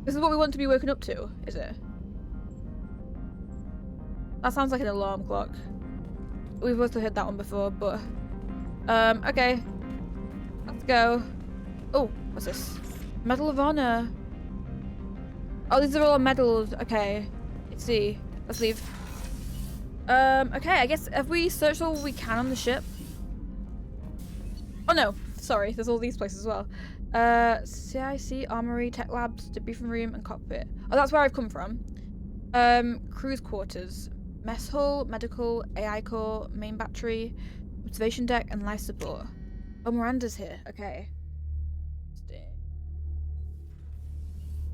This is what we want to be woken up to, is it? That sounds like an alarm clock. We've also heard that one before, but... okay. Let's go. Oh, what's this? Medal of Honor. Oh, these are all medals. Okay. Let's see. Let's leave. Okay, I guess, have we searched all we can on the ship? Oh no, sorry, there's all these places as well. CIC, Armory, Tech Labs, debriefing room, and cockpit. Oh, that's where I've come from. Cruise quarters. Mess hull, medical, AI core, main battery, observation deck, and life support. Oh, Miranda's here. Okay.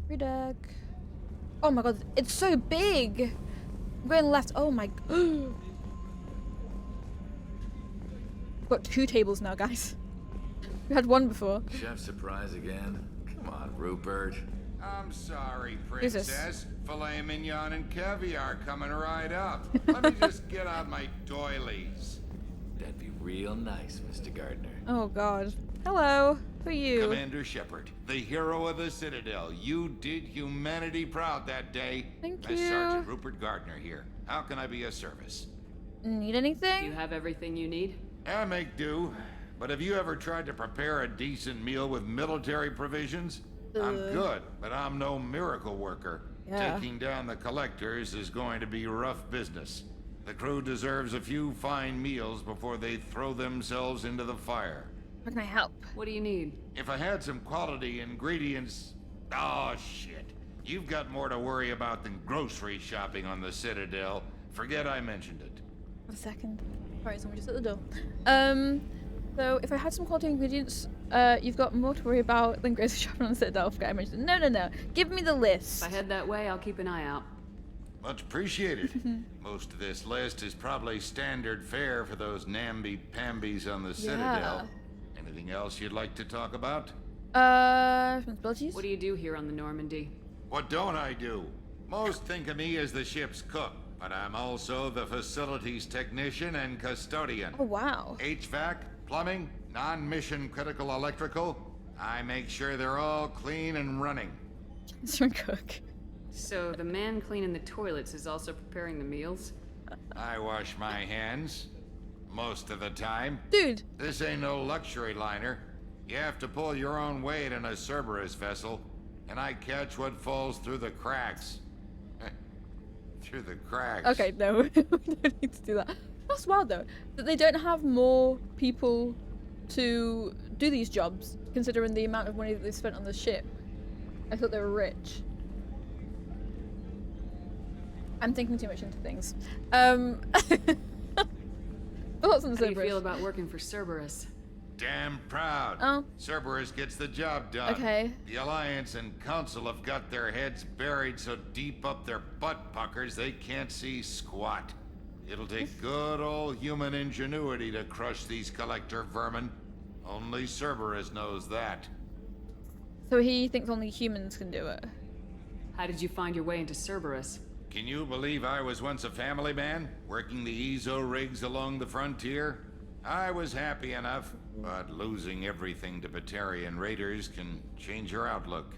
Redeck. Oh my god, it's so big! I'm going left. Oh my... We've got 2 tables now, guys. We had 1 before. Chef surprise again? Come on, Rupert. I'm sorry, Who's this? princess. Filet mignon and caviar coming right up. Let me just get out my doilies. That'd be real nice, Mr. Gardner. Oh god. Hello. Who are you? Commander Shepard, the hero of the Citadel. You did humanity proud that day. Thank Miss you. Sergeant Rupert Gardner here. How can I be of service? Need anything? Do you have everything you need? I make do. But have you ever tried to prepare a decent meal with military provisions? I'm good, but I'm no miracle worker. Yeah. Taking down the collectors is going to be rough business. The crew deserves a few fine meals before they throw themselves into the fire. How can I help? What do you need? If I had some quality ingredients... Oh, shit. You've got more to worry about than grocery shopping on the Citadel. Forget I mentioned it. A second. Sorry, someone just at the door. So if I had some quality ingredients, you've got more to worry about than grocery shopping on the Citadel. Forget I mentioned it. No. Give me the list. If I head that way, I'll keep an eye out. Much appreciated. Most of this list is probably standard fare for those namby-pambies on the Citadel. Anything else you'd like to talk about? Responsibilities? What do you do here on the Normandy? What don't I do? Most think of me as the ship's cook, but I'm also the facilities technician and custodian. Oh, wow. HVAC, plumbing, non-mission critical electrical. I make sure they're all clean and running. Mr. Cook. So the man cleaning the toilets is also preparing the meals? I wash my hands. Most of the time. Dude. This ain't no luxury liner. You have to pull your own weight in a Cerberus vessel, and I catch what falls through the cracks. Through the cracks. Okay, no. We don't need to do that. That's wild, though. That they don't have more people to do these jobs, considering the amount of money that they spent on the ship. I thought they were rich. I'm thinking too much into things. Thoughts on the How do you Cerberus? feel about working for Cerberus? Damn proud. Oh. Cerberus gets the job done. Okay. The Alliance and Council have got their heads buried so deep up their butt puckers they can't see squat. It'll take good old human ingenuity to crush these collector vermin. Only Cerberus knows that. So he thinks only humans can do it. How did you find your way into Cerberus? Can you believe I was once a family man, working the EZO rigs along the frontier? I was happy enough, but losing everything to Batarian raiders can change your outlook.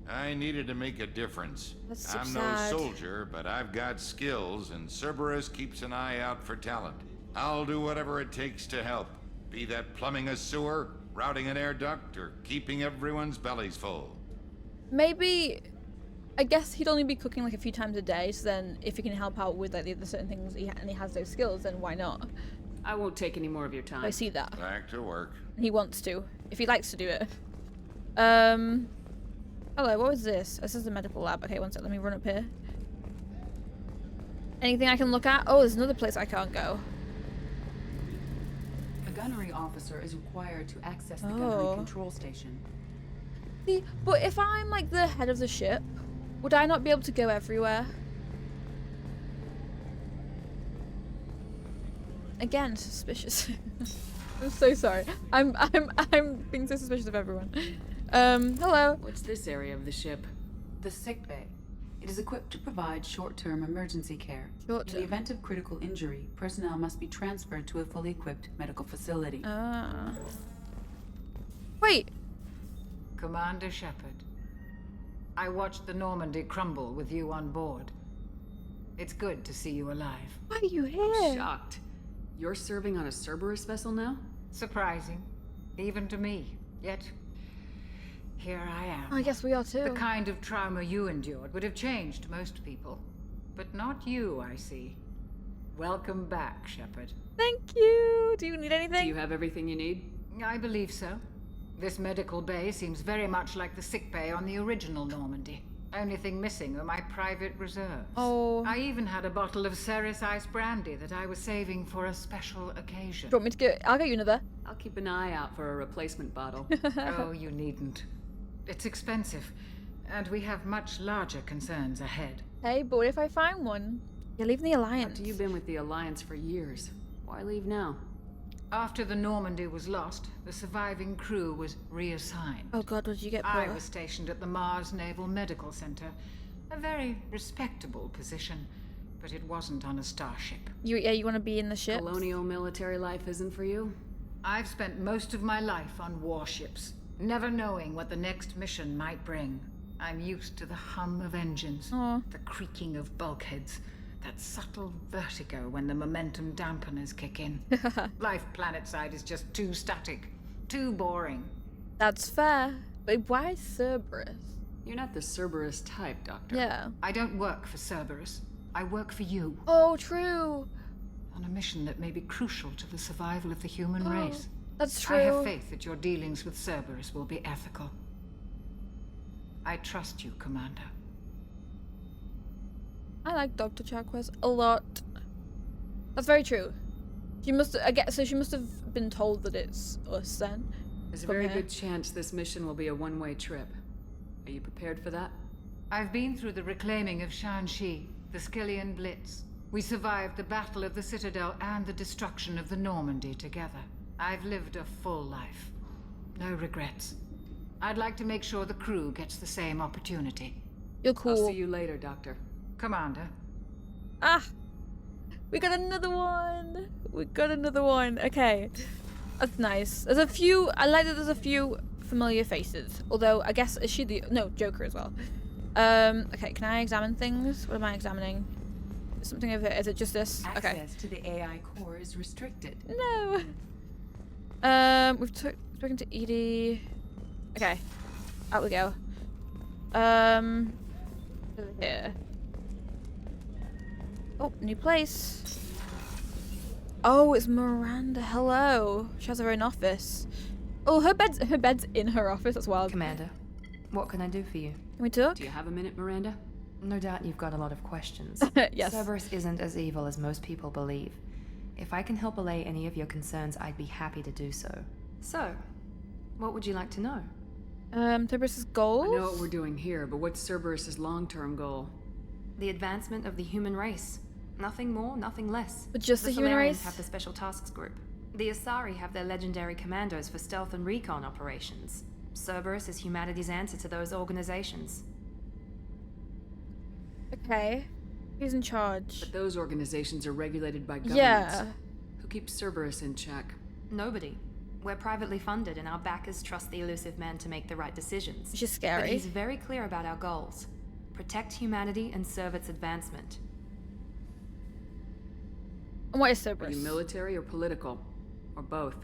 I needed to make a difference. That's so I'm sad. no soldier, but I've got skills, and Cerberus keeps an eye out for talent. I'll do whatever it takes to help, be that plumbing a sewer, routing an air duct, or keeping everyone's bellies full. Maybe, I guess he'd only be cooking like a few times a day, so then if he can help out with like the certain things and he has those skills, then why not? I won't take any more of your time. I see that. Back to work. He wants to, if he likes to do it. Hello, what was this? This is a medical lab. Okay, one sec, let me run up here. Anything I can look at? Oh, there's another place I can't go. The gunnery officer is required to access the gunnery control station. See, but if I'm like the head of the ship, would I not be able to go everywhere? Again, suspicious. I'm so sorry. I'm being so suspicious of everyone. Hello. What's this area of the ship? The sick bay. It is equipped to provide short-term emergency care. In the event of critical injury, personnel must be transferred to a fully equipped medical facility. Ah. Wait. Commander Shepard, I watched the Normandy crumble with you on board. It's good to see you alive. Why are you here? Shocked. You're serving on a Cerberus vessel now? Surprising, even to me. Yet, here I am. I guess we are too. The kind of trauma you endured would have changed most people. But not you, I see. Welcome back, Shepard. Thank you. Do you need anything? Do you have everything you need? I believe so. This medical bay seems very much like the sick bay on the original Normandy. Only thing missing were my private reserves. Oh. I even had a bottle of Ceres Ice brandy that I was saving for a special occasion. Do you want me to get? I'll get you another. I'll keep an eye out for a replacement bottle. Oh, you needn't. It's expensive, and we have much larger concerns ahead. Hey, but what if I find one? You're leaving the Alliance. After you've been with the Alliance for years, why leave now? After the Normandy was lost, the surviving crew was reassigned. Oh God, what did you get? I was stationed at the Mars Naval Medical Center. A very respectable position, but it wasn't on a starship. You want to be in the ship? Colonial military life isn't for you? I've spent most of my life on warships, never knowing what the next mission might bring. I'm used to the hum of engines, the creaking of bulkheads, that subtle vertigo when the momentum dampeners kick in. Life planetside is just too static, too boring. That's fair. But why Cerberus? You're not the Cerberus type, Doctor. Yeah. I don't work for Cerberus. I work for you. Oh, true. On a mission that may be crucial to the survival of the human race. That's true. I have faith that your dealings with Cerberus will be ethical. I trust you, Commander. I like Dr. Chakwas a lot. That's very true. She must. I guess so. She must have been told that it's us then. There's a very good chance this mission will be a one-way trip. Are you prepared for that? I've been through the reclaiming of Shanxi, the Skillian Blitz. We survived the Battle of the Citadel and the destruction of the Normandy together. I've lived a full life. No regrets. I'd like to make sure the crew gets the same opportunity. You're cool. I'll see you later, Doctor. Commander. Ah! We got another one! We got another one. Okay. That's nice. There's a few... I like that there's a few familiar faces. Although, I guess, is she the... No, Joker as well. Okay, can I examine things? What am I examining? Something over here. Is it just this? Okay. Access to the AI core is restricted. No! We've spoken to Edie. Okay. Out we go. Over here. Oh, new place. Oh, it's Miranda. Hello. She has her own office. Oh, her bed's in her office. That's wild. Commander, what can I do for you? Can we talk? Do you have a minute, Miranda? No doubt you've got a lot of questions. Yes. Cerberus isn't as evil as most people believe. If I can help allay any of your concerns, I'd be happy to do so. So, what would you like to know? Cerberus's goals? I know what we're doing here, but what's Cerberus's long-term goal? The advancement of the human race. Nothing more, nothing less. But just the human Solarians race? have the Special Tasks Group. The Asari have their legendary commandos for stealth and recon operations. Cerberus is humanity's answer to those organizations. Okay. Who's in charge? But those organizations are regulated by governments. Yeah. Who keeps Cerberus in check? Nobody. We're privately funded and our backers trust the elusive man to make the right decisions. Which is scary. But he's very clear about our goals. Protect humanity and serve its advancement. And what is Are Cerberus? you military or political? Or both?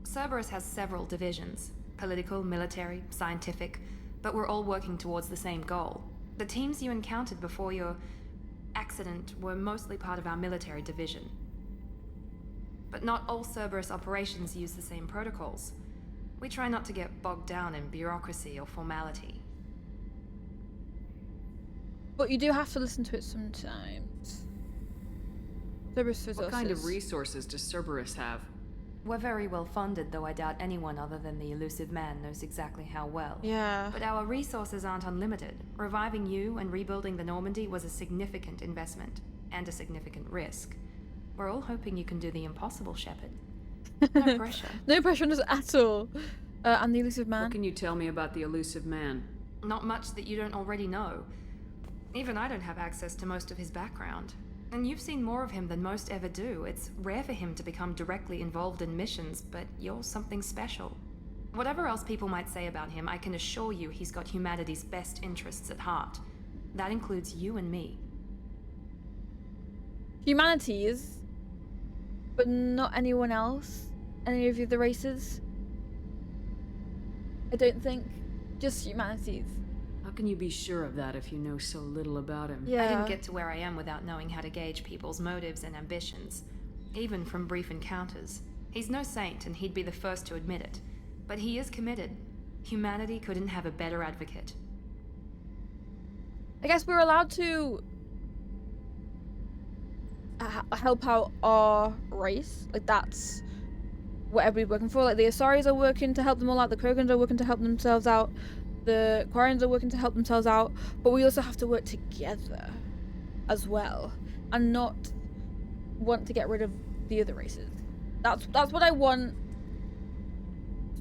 Cerberus has several divisions. Political, military, scientific. But we're all working towards the same goal. The teams you encountered before your accident were mostly part of our military division. But not all Cerberus operations use the same protocols. We try not to get bogged down in bureaucracy or formality. But you do have to listen to it sometimes. Cerberus resources. What kind of resources does Cerberus have? We're very well funded, though I doubt anyone other than the elusive man knows exactly how well. Yeah. But our resources aren't unlimited. Reviving you and rebuilding the Normandy was a significant investment, and a significant risk. We're all hoping you can do the impossible, Shepard. No pressure. No pressure on us at all. And the elusive man? What can you tell me about the elusive man? Not much that you don't already know. Even I don't have access to most of his background. And you've seen more of him than most ever do. It's rare for him to become directly involved in missions, but you're something special. Whatever else people might say about him, I can assure you he's got humanity's best interests at heart. That includes you and me. Humanities? But not anyone else? Any of the other races? I don't think. Just humanities. How can you be sure of that if you know so little about him? Yeah. I didn't get to where I am without knowing how to gauge people's motives and ambitions, even from brief encounters. He's no saint, and he'd be the first to admit it. But he is committed. Humanity couldn't have a better advocate. I guess we're allowed to help out our race. Like, that's what everybody's working for. Like, the Asaris are working to help them all out. The Krogans are working to help themselves out. The Quarians are working to help themselves out. But we also have to work together as well. And not want to get rid of the other races. That's what I want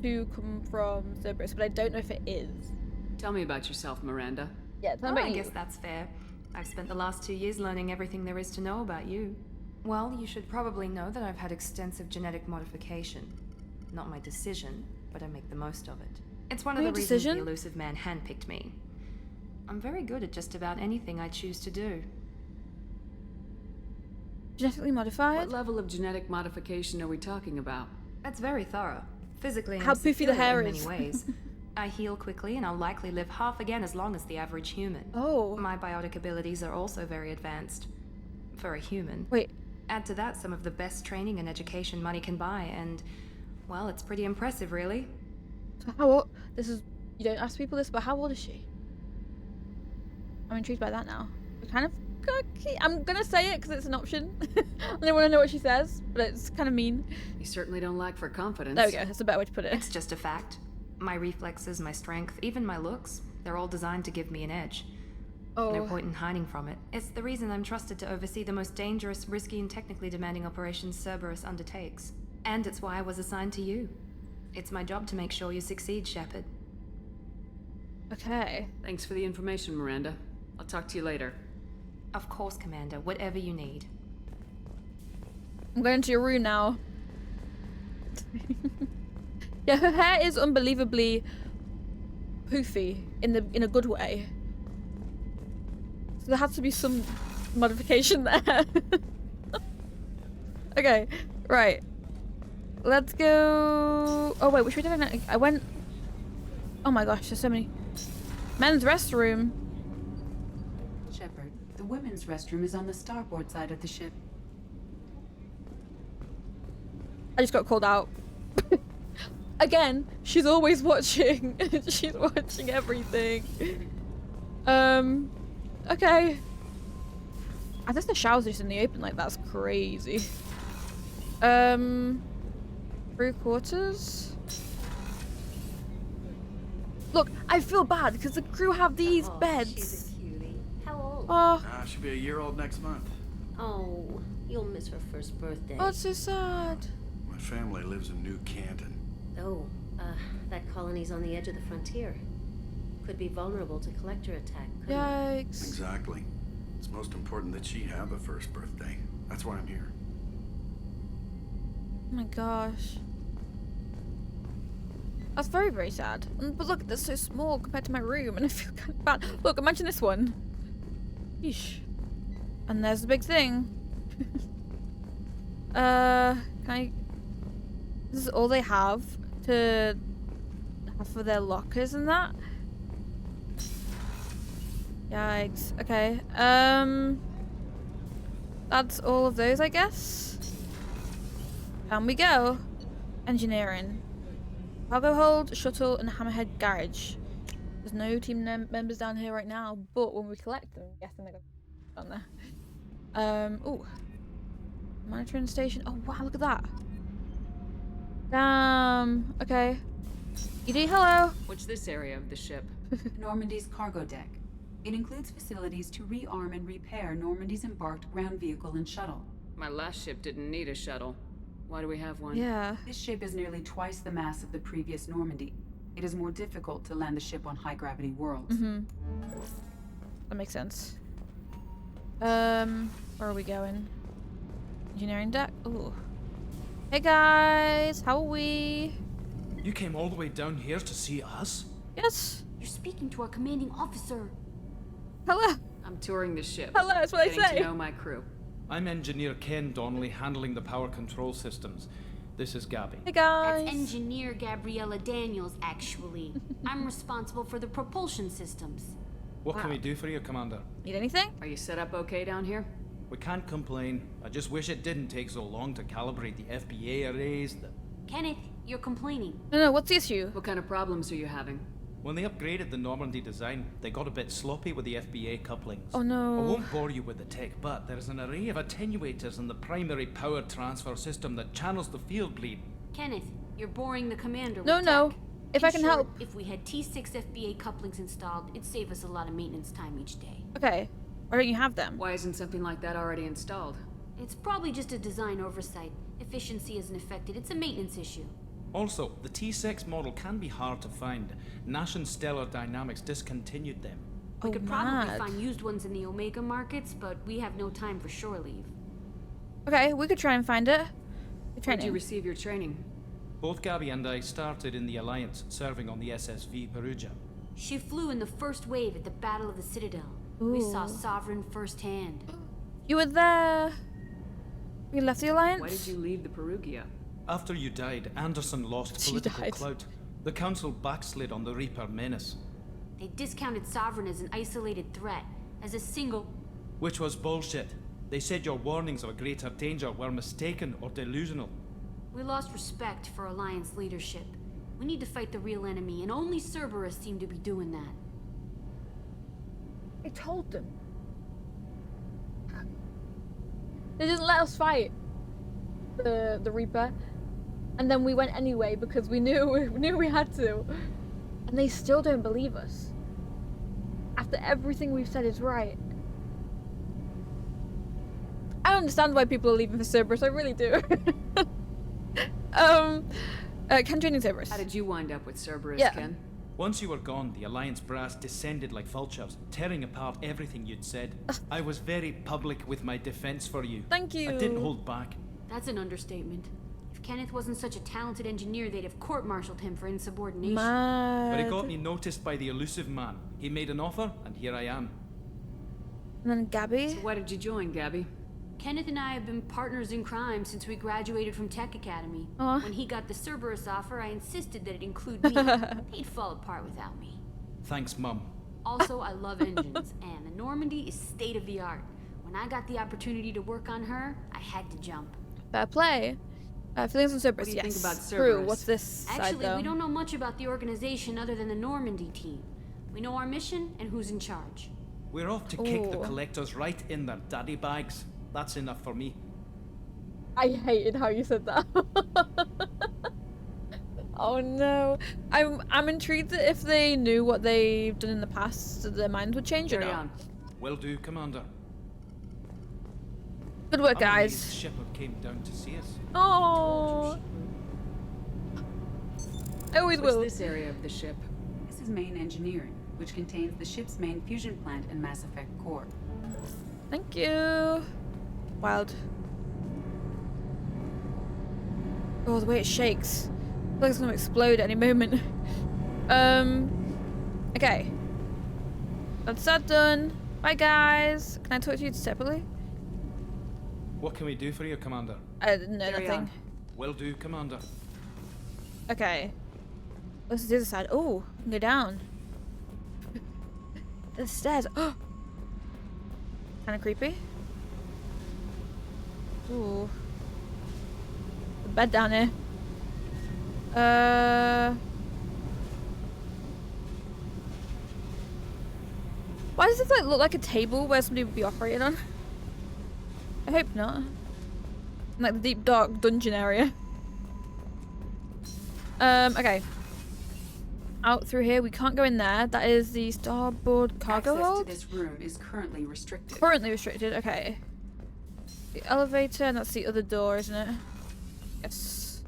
to come from Cerberus, but I don't know if it is. Tell me about yourself, Miranda. Yeah, tell me Well, about I you. guess that's fair. I've spent the last 2 years learning everything there is to know about you. Well, you should probably know that I've had extensive genetic modification. not my decision, but I make the most of it. It's one of Your the reasons decision? the elusive man handpicked me. I'm very good at just about anything I choose to do. Genetically modified? What level of genetic modification are we talking about? That's very thorough. Physically, How I'm poofy the superior hair in is. many ways. I heal quickly, and I'll likely live half again as long as the average human. Oh. My biotic abilities are also very advanced. For a human. Wait. Add to that some of the best training and education money can buy, and, well, it's pretty impressive, really. So how old? This is... You don't ask people this, but how old is she? I'm intrigued by that now. Kind of... I'm gonna say it because it's an option. I don't want to know what she says, but it's kind of mean. You certainly don't lack for confidence. There we go. That's a better way to put it. It's just a fact. My reflexes, my strength, even my looks, they're all designed to give me an edge. Oh. No point in hiding from it. It's the reason I'm trusted to oversee the most dangerous, risky, and technically demanding operations Cerberus undertakes. And it's why I was assigned to you. It's my job to make sure you succeed, Shepard. Okay. Thanks for the information, Miranda. I'll talk to you later. Of course, Commander. Whatever you need. I'm going to your room now. Yeah, her hair is unbelievably poofy in a good way. So there has to be some modification there. Okay, right. Let's go. Oh wait, which way did I went? Oh my gosh, there's so many. Men's restroom. Shepard, the women's restroom is on the starboard side of the ship. I just got called out. Again, she's always watching. She's watching everything. Okay. I guess the shower's just in the open, like that's crazy. Crew quarters. Look, I feel bad because the crew have these beds. She's a cutie. How old? Oh, She'll be a year old next month. Oh, you'll miss her first birthday. oh, it's so sad. My family lives in New Canton. Oh, that colony's on the edge of the frontier. Could be vulnerable to collector attack. couldn't it? Yikes. Exactly. It's most important that she have a first birthday. That's why I'm here. Oh my gosh. That's very, very sad. But look, they're so small compared to my room, and I feel kind of bad. Look, imagine this one. Yeesh. And there's the big thing. Can I... This is all they have to have for their lockers and that? Yikes. Okay. That's all of those, I guess. Down we go. Engineering. Cargo hold, shuttle, and hammerhead garage. There's no team members down here right now, but when we collect them, I'm guessing they're going to be down there. Ooh. Monitoring station. Oh, wow, look at that. Damn. Okay. ED, hello. What's this area of the ship? Normandy's cargo deck. It includes facilities to rearm and repair Normandy's embarked ground vehicle and shuttle. My last ship didn't need a shuttle. Why do we have one? Yeah. This ship is nearly twice the mass of the previous Normandy. It is more difficult to land the ship on high-gravity worlds. That makes sense. Where are we going? Engineering deck? Ooh. Hey guys, how are we? You came all the way down here to see us? Yes. You're speaking to our commanding officer. Hello. I'm touring the ship. Hello, that's what I getting say. to know my crew. I'm Engineer Ken Donnelly, handling the power control systems. This is Gabby. Hey guys. That's Engineer Gabriella Daniels, actually. I'm responsible for the propulsion systems. What can we do for you, Commander? Need anything? Are you set up okay down here? We can't complain. I just wish it didn't take so long to calibrate the FBA arrays. Kenneth, you're complaining. No, what's the issue? What kind of problems are you having? When they upgraded the Normandy design, they got a bit sloppy with the FBA couplings. Oh no. I won't bore you with the tech, but there's an array of attenuators in the primary power transfer system that channels the field bleed. Kenneth, you're boring the commander No, with no. tech. If In I can short, help. If we had T6 FBA couplings installed, it'd save us a lot of maintenance time each day. Okay. Why don't you have them? Why isn't something like that already installed? It's probably just a design oversight. Efficiency isn't affected. It's a maintenance issue. Also, the T6 model can be hard to find. Nash and Stellar Dynamics discontinued them. We Oh, could probably mad. find used ones in the Omega markets, but we have no time for shore leave. Okay, we could try and find it. Where'd Training. you receive your training? Both Gabby and I started in the Alliance, serving on the SSV Perugia. She flew in the first wave at the Battle of the Citadel. Ooh. We saw Sovereign firsthand. You were there. You left the Alliance? Why did you leave the Perugia? After you died, Anderson lost political clout. The Council backslid on the Reaper menace. They discounted Sovereign as an isolated threat, as a single... Which was bullshit. They said your warnings of a greater danger were mistaken or delusional. We lost respect for Alliance leadership. We need to fight the real enemy, and only Cerberus seem to be doing that. I told them. They didn't let us fight the Reaper, and then we went anyway because we knew we had to, and they still don't believe us. After everything we've said is right. I understand why people are leaving for Cerberus. I really do. Ken joining Cerberus. How did you wind up with Cerberus, Yeah. Ken? Once you were gone, the Alliance brass descended like vultures, tearing apart everything you'd said. I was very public with my defense for you. Thank you. I didn't hold back. That's an understatement. If Kenneth wasn't such a talented engineer, they'd have court-martialed him for insubordination. But he got me noticed by the elusive man. He made an offer, and here I am. And then Gabby. So why did you join, Gabby? Kenneth and I have been partners in crime since we graduated from Tech Academy. When he got the Cerberus offer, I insisted that it include me. He'd fall apart without me. Thanks, Mum. Also, I love engines, and the Normandy is state-of-the-art. When I got the opportunity to work on her, I had to jump. Fair play. Feelings on Cerberus, What do you yes. think about True. Cerberus? What's this side, Actually, though? we don't know much about the organization other than the Normandy team. We know our mission and who's in charge. We're off to kick the Ooh. collectors right in their daddy bags. That's enough for me. I hated how you said that. Oh no. I'm intrigued that if they knew what they've done in the past, their minds would change or Carry not. on. Will do, Commander. Good work, I'm guys. amazed Shepard came down to see us. Oh. I always What's will. this area of the ship? This is main engineering, which contains the ship's main fusion plant and masseffect core. Thank you. Wild. Oh, the way it shakes. I feel like it's gonna explode at any moment. Okay. That's that done. Bye, guys. Can I talk to you separately? What can we do for you, Commander? I didn't know Carry nothing. on. Will do, Commander. Okay. What's the other side? Oh, I can go down. The stairs. Oh! Kind of creepy. Ooh. The bed down here. Why does this like look like a table where somebody would be operating on? I hope not. Like the deep dark dungeon area. Okay. Out through here. We can't go in there. That is the starboard cargo Access hold. to this room is currently restricted. Currently restricted. Okay. The elevator, and that's the other door, isn't it? Yes.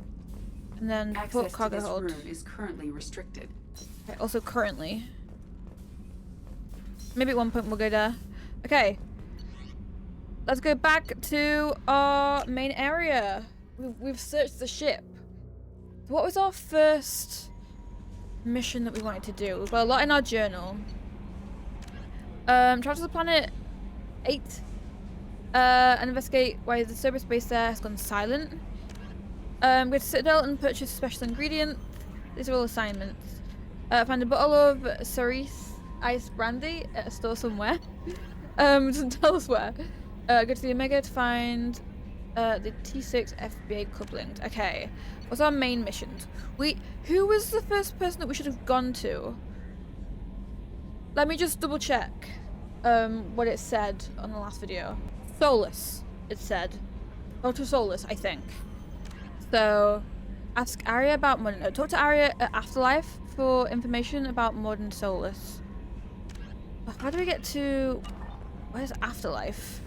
And then port Access to cargo this hold. room is currently restricted. Okay, also currently. Maybe at one point we'll go there. Okay. Let's go back to our main area. We've searched the ship. What was our first mission that we wanted to do? We've got a lot in our journal. Travel to the planet 8. And investigate why the Cerberus base there has gone silent. Go to Citadel and purchase special ingredients. These are all assignments. Find a bottle of cerise ice brandy at a store somewhere. Doesn't tell us where. Go to the Omega to find the T6 FBA couplings. Okay. What's our main missions? Who was the first person that we should have gone to? Let me just double check what it said on the last video. Solus, it said. Go to Solus, I think. So, ask Aria about modern. Talk to Aria at Afterlife for information about modern Solus. How do we get to? Where's Afterlife?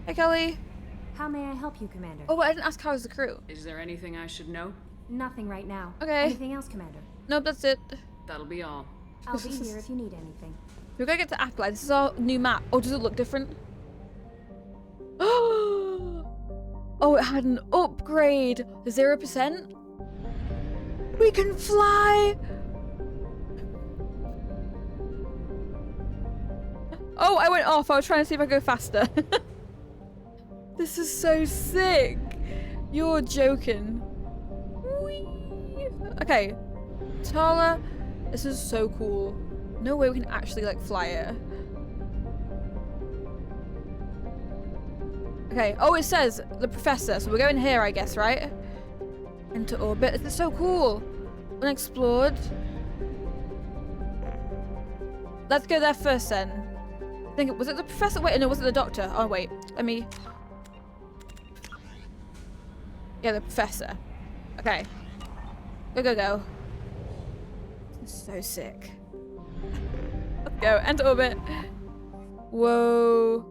Hey, Kelly. How may I help you, Commander? Oh, but I didn't ask how's the crew. Is there anything I should know? Nothing right now. Okay. Anything else, Commander? Nope, that's it. That'll be all. I'll be here if you need anything. We're gonna get to Afterlife. This is our new map. Oh, does it look different? Oh, Oh, it had an upgrade. 0%. We can fly. Oh, I went off. I was trying to see if I could go faster. This is so sick. You're joking. Whee! Okay. Tala, this is so cool. No way we can actually like fly it. Okay. Oh, it says the professor. So we're going here, I guess, right? Into orbit. This is so cool. Unexplored. Let's go there first then. I think was it the professor? Wait, no, was it the doctor? Oh wait, let me. Yeah, the professor. Okay. Go, go, go. This is so sick. Let's go. Enter orbit. Whoa.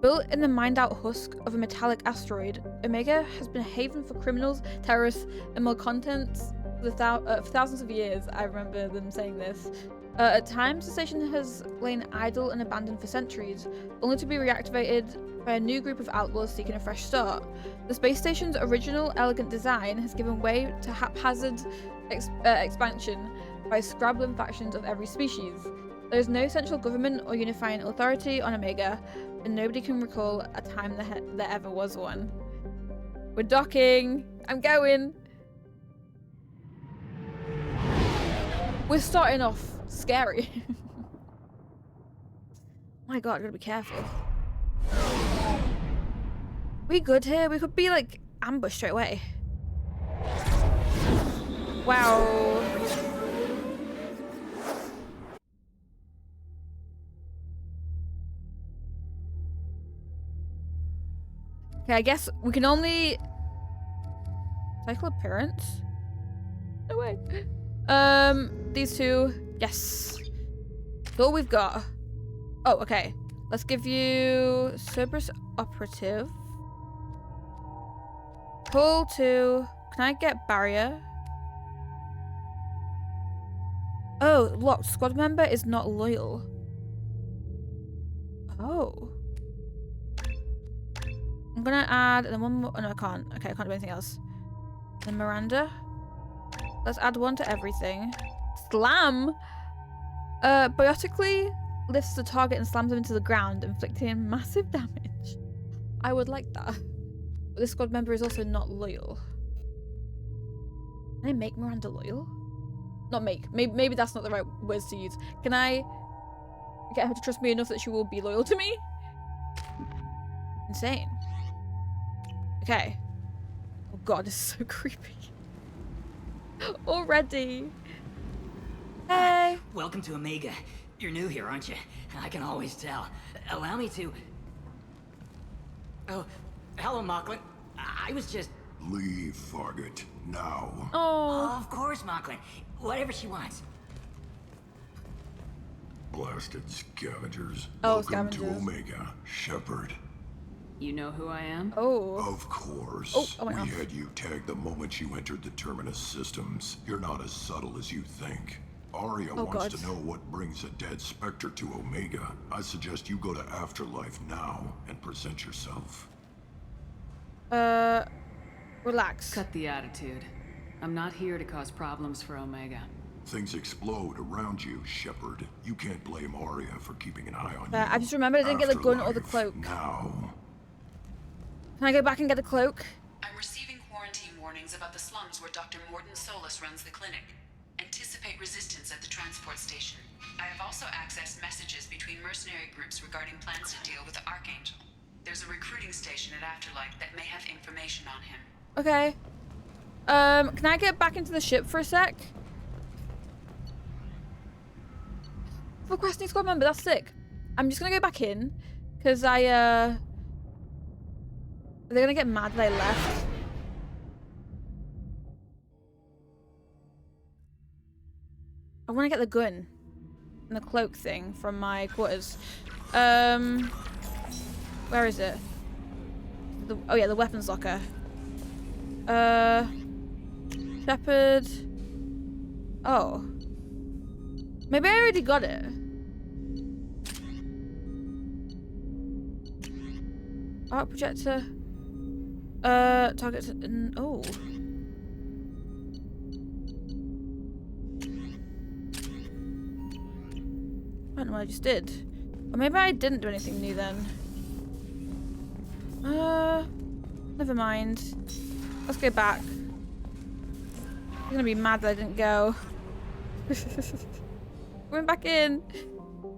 Built in the mined-out husk of a metallic asteroid, Omega has been a haven for criminals, terrorists, and malcontents for thousands of years. I remember them saying this. At times, the station has lain idle and abandoned for centuries, only to be reactivated by a new group of outlaws seeking a fresh start. The space station's original, elegant design has given way to haphazard expansion by scrabbling factions of every species. There is no central government or unifying authority on Omega, and nobody can recall a time there ever was one. We're docking. I'm going. We're starting off scary. My god, I gotta be careful. We good here? We could be like ambushed straight away. Wow. Okay, I guess we can only cycle appearance. No way. These two. Yes. That's all we've got. Oh, okay. Let's give you Cerberus Operative. Pull to. Can I get barrier? Oh, locked. Squad member is not loyal. Oh. I'm gonna add, and then one more. Oh, no, I can't. Okay, I can't do anything else. Then Miranda. Let's add one to everything. Slam! Biotically lifts the target and slams them into the ground, inflicting massive damage. I would like that. But this squad member is also not loyal. Can I make Miranda loyal? Not make. Maybe that's not the right words to use. Can I get her to trust me enough that she will be loyal to me? Insane. Okay. Oh god, this is so creepy. Already. Hey. Welcome to Omega. You're new here, aren't you? I can always tell. Allow me to... Oh, hello, Mocklin. I was just... Leave, Fargate, now. Oh. Of course, Mocklin. Whatever she wants. Blasted scavengers. Oh, Welcome scavengers. to Omega, Shepard. You know who I am? Oh. Of course. Oh, we had you tagged the moment you entered the Terminus systems. You're not as subtle as you think. Aria wants to know what brings a dead Spectre to Omega. I suggest you go to Afterlife now and present yourself. Relax. Cut the attitude. I'm not here to cause problems for Omega. Things explode around you, Shepard. You can't blame Aria for keeping an eye on you. I just remembered I didn't get the gun or the cloak. Now. Can I go back and get the cloak? I'm receiving quarantine warnings about the slums where Dr. Morton Solus runs the clinic. Anticipate resistance at the transport station. I have also accessed messages between mercenary groups regarding plans to deal with the Archangel. There's a recruiting station at Afterlife that may have information on him. Okay. Can I get back into the ship for a sec? Requesting squad member, that's sick. I'm just gonna go back in, because they're gonna get mad that I left. I want to get the gun and the cloak thing from my quarters. Where is it? Oh yeah, the weapons locker. Shepard. Oh. Maybe I already got it. Art projector. Targets in... Oh. I don't know what I just did. Or maybe I didn't do anything new then. Never mind. Let's go back. I'm gonna be mad that I didn't go. Going back in.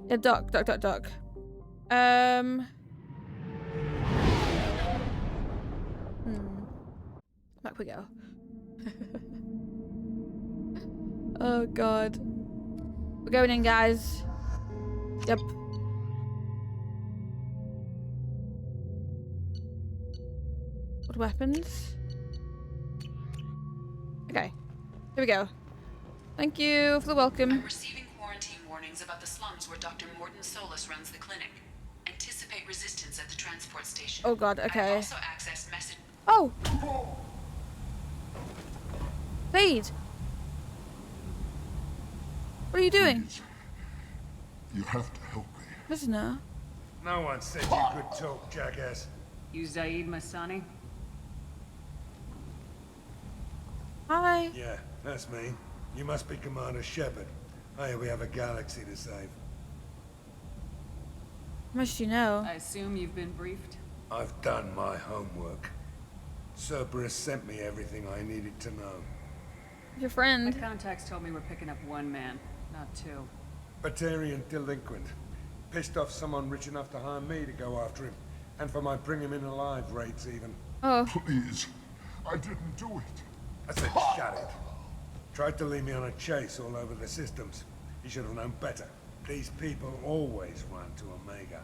Yeah, dock. Back we go. Oh god. We're going in, guys. Yep. What weapons? Okay. Here we go. Thank you for the welcome. I'm receiving quarantine warnings about the slums where Dr. Morton Solus runs the clinic. Anticipate resistance at the transport station. Oh god, okay. I've also accessed message. Oh! Fade! What are you doing? Please. You have to help me. Prisoner? No one said you could talk, jackass. You Zaid Masani? Hi. Yeah, that's me. You must be Commander Shepard. Hey, we have a galaxy to save. How much do you know? I assume you've been briefed? I've done my homework. Cerberus sent me everything I needed to know. Your friend. My contacts told me we're picking up one man, not two. Batarian delinquent. Pissed off someone rich enough to hire me to go after him. And for my bring him in alive rates even. Oh. Please. I didn't do it. I said shut it. Tried to lead me on a chase all over the systems. He should have known better. These people always run to Omega.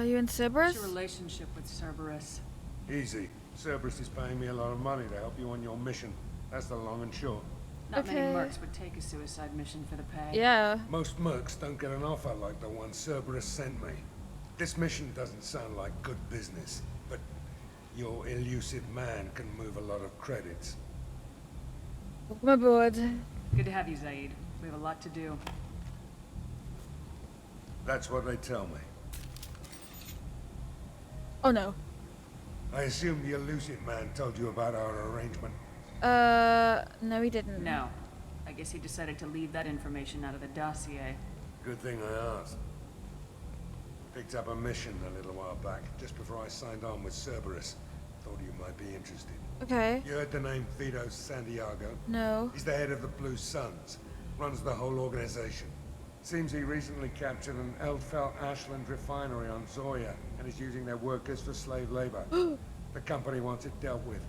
You in Cerberus? What's your relationship with Cerberus? Easy. Cerberus is paying me a lot of money to help you on your mission. That's the long and short. Not many mercs would take a suicide mission for the pay. Yeah. Most mercs don't get an offer like the one Cerberus sent me. This mission doesn't sound like good business, but your elusive man can move a lot of credits. Welcome aboard. Good to have you, Zaid. We have a lot to do. That's what they tell me. Oh no. I assume the elusive man told you about our arrangement. No he didn't. No. I guess he decided to leave that information out of the dossier. Good thing I asked. Picked up a mission a little while back, just before I signed on with Cerberus. Thought you might be interested. Okay. You heard the name Vito Santiago? No. He's the head of the Blue Suns. Runs the whole organization. Seems he recently captured an Eldfell Ashland refinery on Zoya and is using their workers for slave labor. The company wants it dealt with.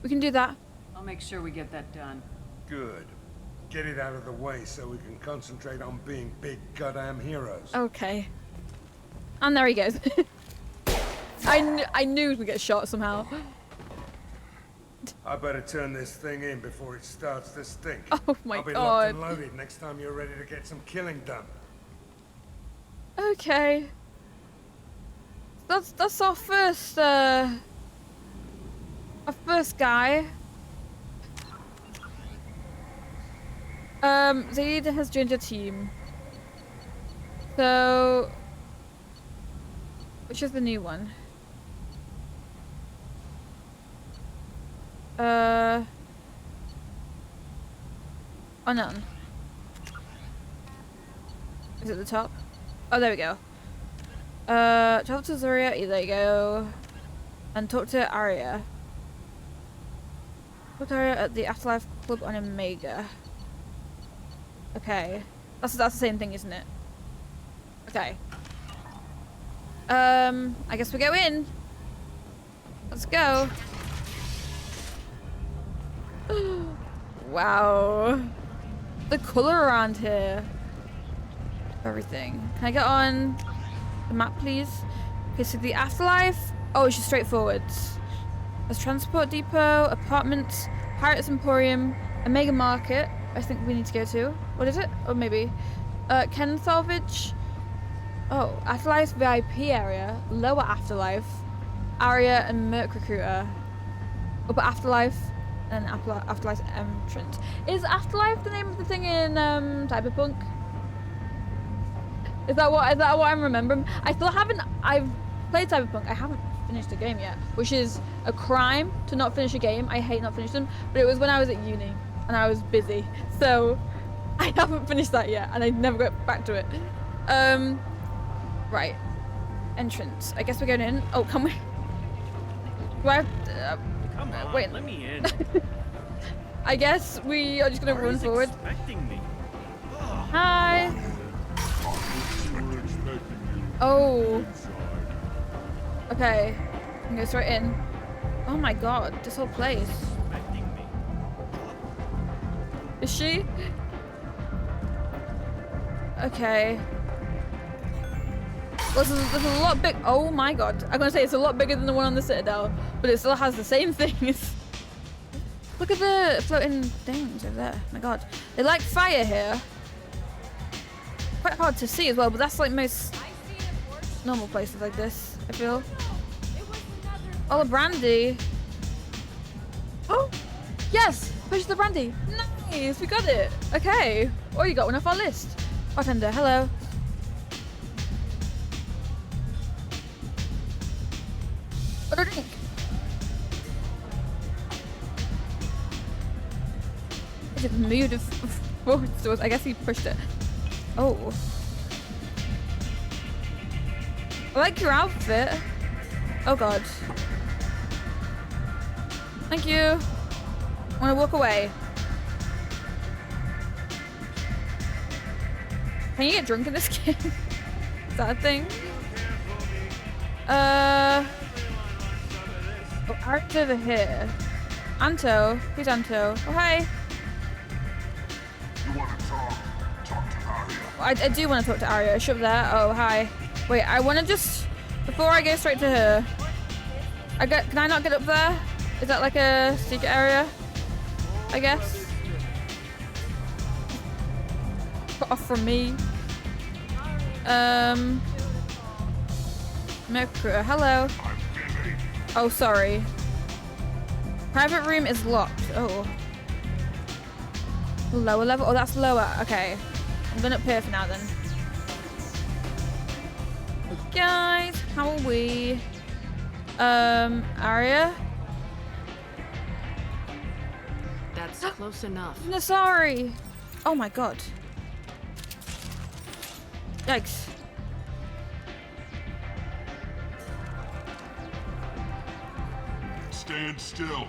We can do that. I'll make sure we get that done. Good. Get it out of the way so we can concentrate on being big goddamn heroes. Okay. And there he goes. I knew he was gonna get shot somehow. I better turn this thing in before it starts to stink. Oh my I'll be god. locked and loaded next time you're ready to get some killing done. Okay. That's our first guy. Zaid has joined your team. So which is the new one? Oh, none. Is it the top? Oh, there we go. Travel to Aria. There you go. And talk to Aria. Talk to Aria at the Afterlife Club on Omega. Okay. That's the same thing, isn't it? Okay. I guess we go in. Let's go. Wow. The color around here. Everything. Can I get on the map, please? Okay, so the Afterlife. Oh, it's just straightforward. There's Transport Depot, Apartments, Pirates Emporium, Omega Market. I think we need to go to. What is it? Or maybe. Ken Salvage. Oh, Afterlife VIP area. Lower Afterlife. Aria and Merc Recruiter. Upper Afterlife. And Afterlife entrance. Is Afterlife the name of the thing in Cyberpunk? Is that what I'm remembering? I still haven't. I've played Cyberpunk. I haven't finished a game yet, which is a crime to not finish a game. I hate not finishing them, but it was when I was at uni and I was busy, so I haven't finished that yet, and I never got back to it. Right, entrance. I guess we're going in. Oh, can we? Do I have Come on, wait. let me in. I guess we are just gonna run forward. Expecting me. Hi. Oh. Okay. I'm gonna go straight in. Oh my god, this whole place. Is she? Okay. Well, this is a lot big. Oh my god. I'm gonna say it's a lot bigger than the one on the Citadel, but it still has the same things. Look at the floating things over there. Oh my god. They like fire here. Quite hard to see as well, but that's like most normal places like this, I feel. Oh, a brandy. Oh, yes, push the brandy. Nice, we got it. Okay. Oh, you got one off our list. Bartender, hello. Order a drink. It's a mood of forward stores. I guess he pushed it. Oh. I like your outfit. Oh god. Thank you. I want to walk away. Can you get drunk in this game? Is that a thing? Oh, Aria's over here. Anto. Who's Anto? Oh, hi. You want to talk to Aria? I do want to talk to Aria. Is she up there? Oh, hi. Wait, I want to just... Before I go straight to her... Can I not get up there? Is that like a secret area? I guess? Cut off from me. Mercury. Hello. Oh, sorry. Private room is locked. Oh. Lower level? Oh, that's lower. Okay. I'm going up here for now then. Hey guys, how are we? Aria? That's close enough. No, sorry. Oh my god. Yikes. Stand still.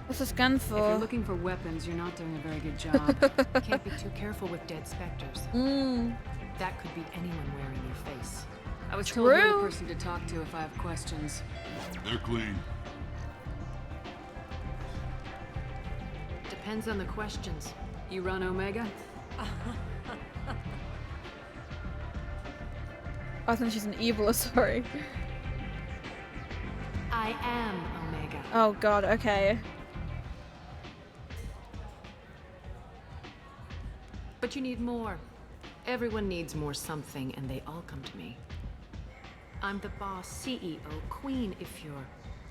What's the scan for? If you're looking for weapons, you're not doing a very good job. Can't be too careful with dead specters. That could be anyone wearing your face. I was told you're the person to talk to if I have questions. They're clean. Depends on the questions. You run Omega? I think she's an evil, sorry. I am Omega. Oh god, okay. But you need more. Everyone needs more something, and they all come to me. I'm the boss, CEO, queen, if you're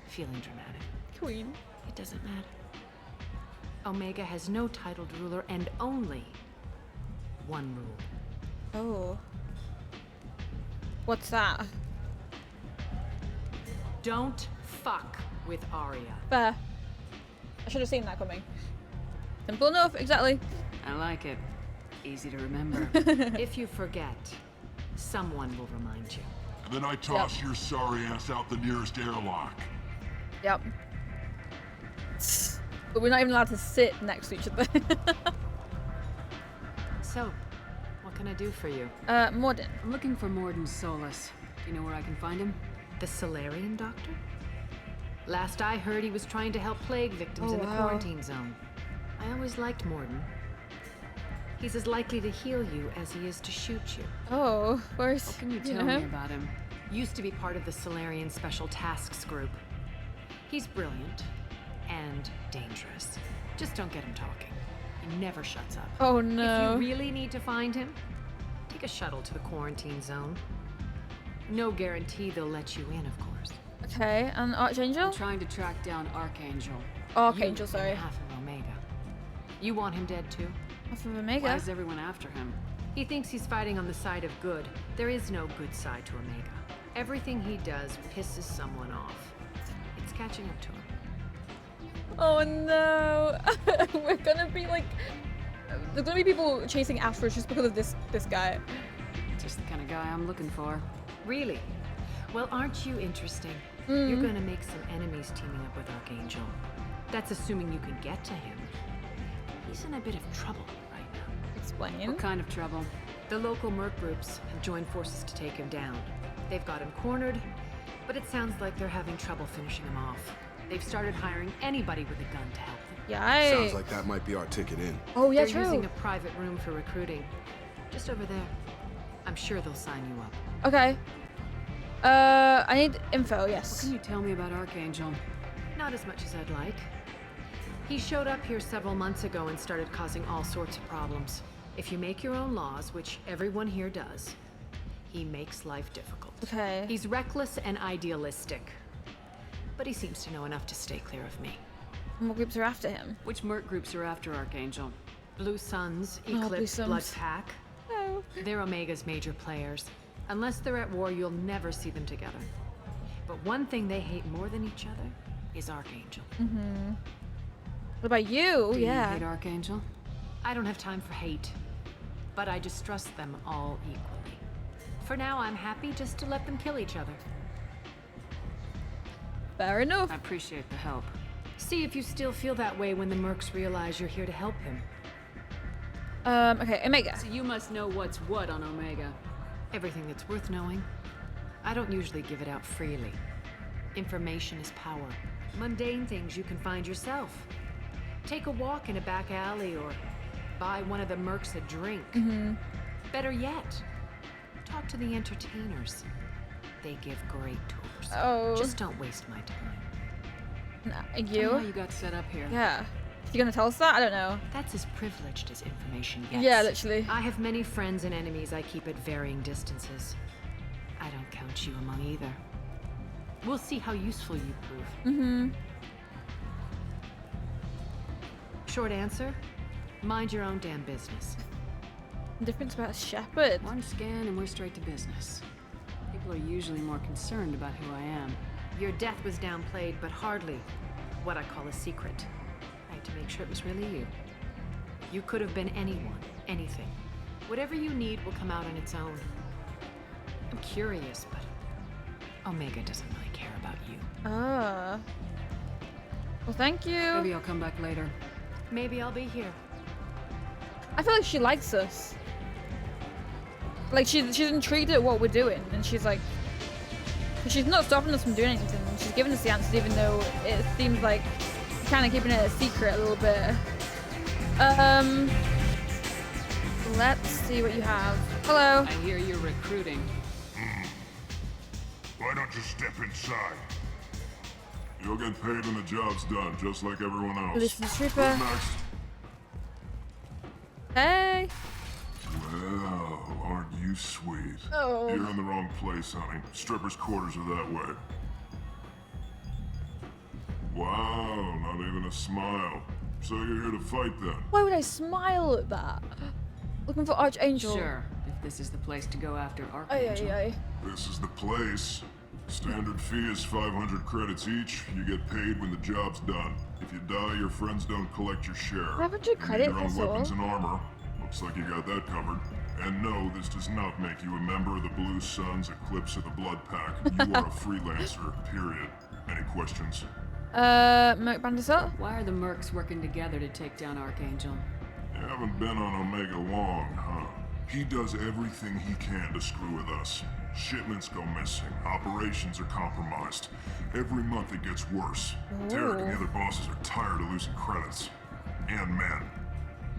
feeling dramatic. Queen? It doesn't matter. Omega has no titled ruler and only one rule. Oh. What's that? Don't fuck with Aria. Fair. I should have seen that coming. Simple enough, exactly. I like it. Easy to remember. If you forget, someone will remind you. And then I toss your sorry ass out the nearest airlock. Yep. But we're not even allowed to sit next to each other. So, what can I do for you? Morden. I'm looking for Morden Solus. Do you know where I can find him? The Solarian doctor? Last I heard, he was trying to help plague victims in the quarantine zone. I always liked Morden. He's as likely to heal you as he is to shoot you. Oh, where's... What can you tell me about him? Used to be part of the Solarian Special Tasks Group. He's brilliant and dangerous. Just don't get him talking. He never shuts up. Oh no. If you really need to find him, take a shuttle to the quarantine zone. No guarantee they'll let you in, of course. Okay, and Archangel? I'm trying to track down Archangel. Archangel, sorry. Half of Omega. You want him dead too? Half of Omega? Why is everyone after him? He thinks he's fighting on the side of good. There is no good side to Omega. Everything he does pisses someone off. It's catching up to him. Oh no! We're gonna be like... There's gonna be people chasing after us just because of this guy. Just the kind of guy I'm looking for. Really? Well, aren't you interesting? You're gonna make some enemies teaming up with Archangel. That's assuming you can get to him. He's in a bit of trouble right now. Explain. What kind of trouble? The local merc groups have joined forces to take him down. They've got him cornered, but it sounds like they're having trouble finishing him off. They've started hiring anybody with a gun to help them. Yikes. Sounds like that might be our ticket in. Oh yeah, They're true. using a private room for recruiting. Just over there. I'm sure they'll sign you up. Okay. I need info, yes. What can you tell me about Archangel? Not as much as I'd like. He showed up here several months ago and started causing all sorts of problems. If you make your own laws, which everyone here does, he makes life difficult. Okay. He's reckless and idealistic. But he seems to know enough to stay clear of me. What groups are after him? Which merc groups are after Archangel? Blue Suns, Blue Eclipse, Suns. Blood Pack. No. They're Omega's major players. Unless they're at war, you'll never see them together. But one thing they hate more than each other is Archangel. What about you? Do Yeah. you hate Archangel? I don't have time for hate, but I distrust them all equally. For now, I'm happy just to let them kill each other. Fair enough. I appreciate the help. See if you still feel that way when the mercs realize you're here to help him. Okay, Omega. So you must know what's what on Omega. Everything that's worth knowing. I don't usually give it out freely. Information is power. Mundane things you can find yourself. Take a walk in a back alley or buy one of the mercs a drink. Better yet, talk to the entertainers. They give great tours. Oh. Just don't waste my time. Nah, Tell me how you? you got set up here. Yeah. You gonna tell us that? I don't know. That's as privileged as information gets. Yeah, literally. I have many friends and enemies I keep at varying distances. I don't count you among either. We'll see how useful you prove. Short answer, mind your own damn business. Difference about Shepard. One scan and we're straight to business. People are usually more concerned about who I am. Your death was downplayed, but hardly what I call a secret. I had to make sure it was really you. You could have been anyone, anything. Whatever you need will come out on its own. I'm curious, but Omega doesn't really care about you. Ah. Well, thank you. Maybe I'll come back later. Maybe I'll be here. I feel like she likes us. Like she's intrigued at what we're doing, and she's like, she's not stopping us from doing anything. She's giving us the answers, even though it seems like kind of keeping it a secret a little bit. Let's see what you have. Hello. I hear you're recruiting. Why don't you step inside? You'll get paid when the job's done, just like everyone else. This is Trooper. Who's next? Hey. Well, aren't you sweet? Oh. You're in the wrong place, honey. Strippers' quarters are that way. Wow, not even a smile. So you're here to fight then? Why would I smile at that? Looking for Archangel. Sure, if this is the place to go after Archangel. Aye. This is the place. Standard fee is 500 credits each. You get paid when the job's done. If you die, your friends don't collect your share. 500 You need credits, your own that's all. weapons and armor. Looks like you got that covered. And no, this does not make you a member of the Blue Suns, Eclipse, or the Blood Pack. You are a freelancer, period. Any questions? Merc Bandisot? Why are the mercs working together to take down Archangel? You haven't been on Omega long, huh? He does everything he can to screw with us. Shipments go missing. Operations are compromised. Every month it gets worse. Tarek and the other bosses are tired of losing credits. And men.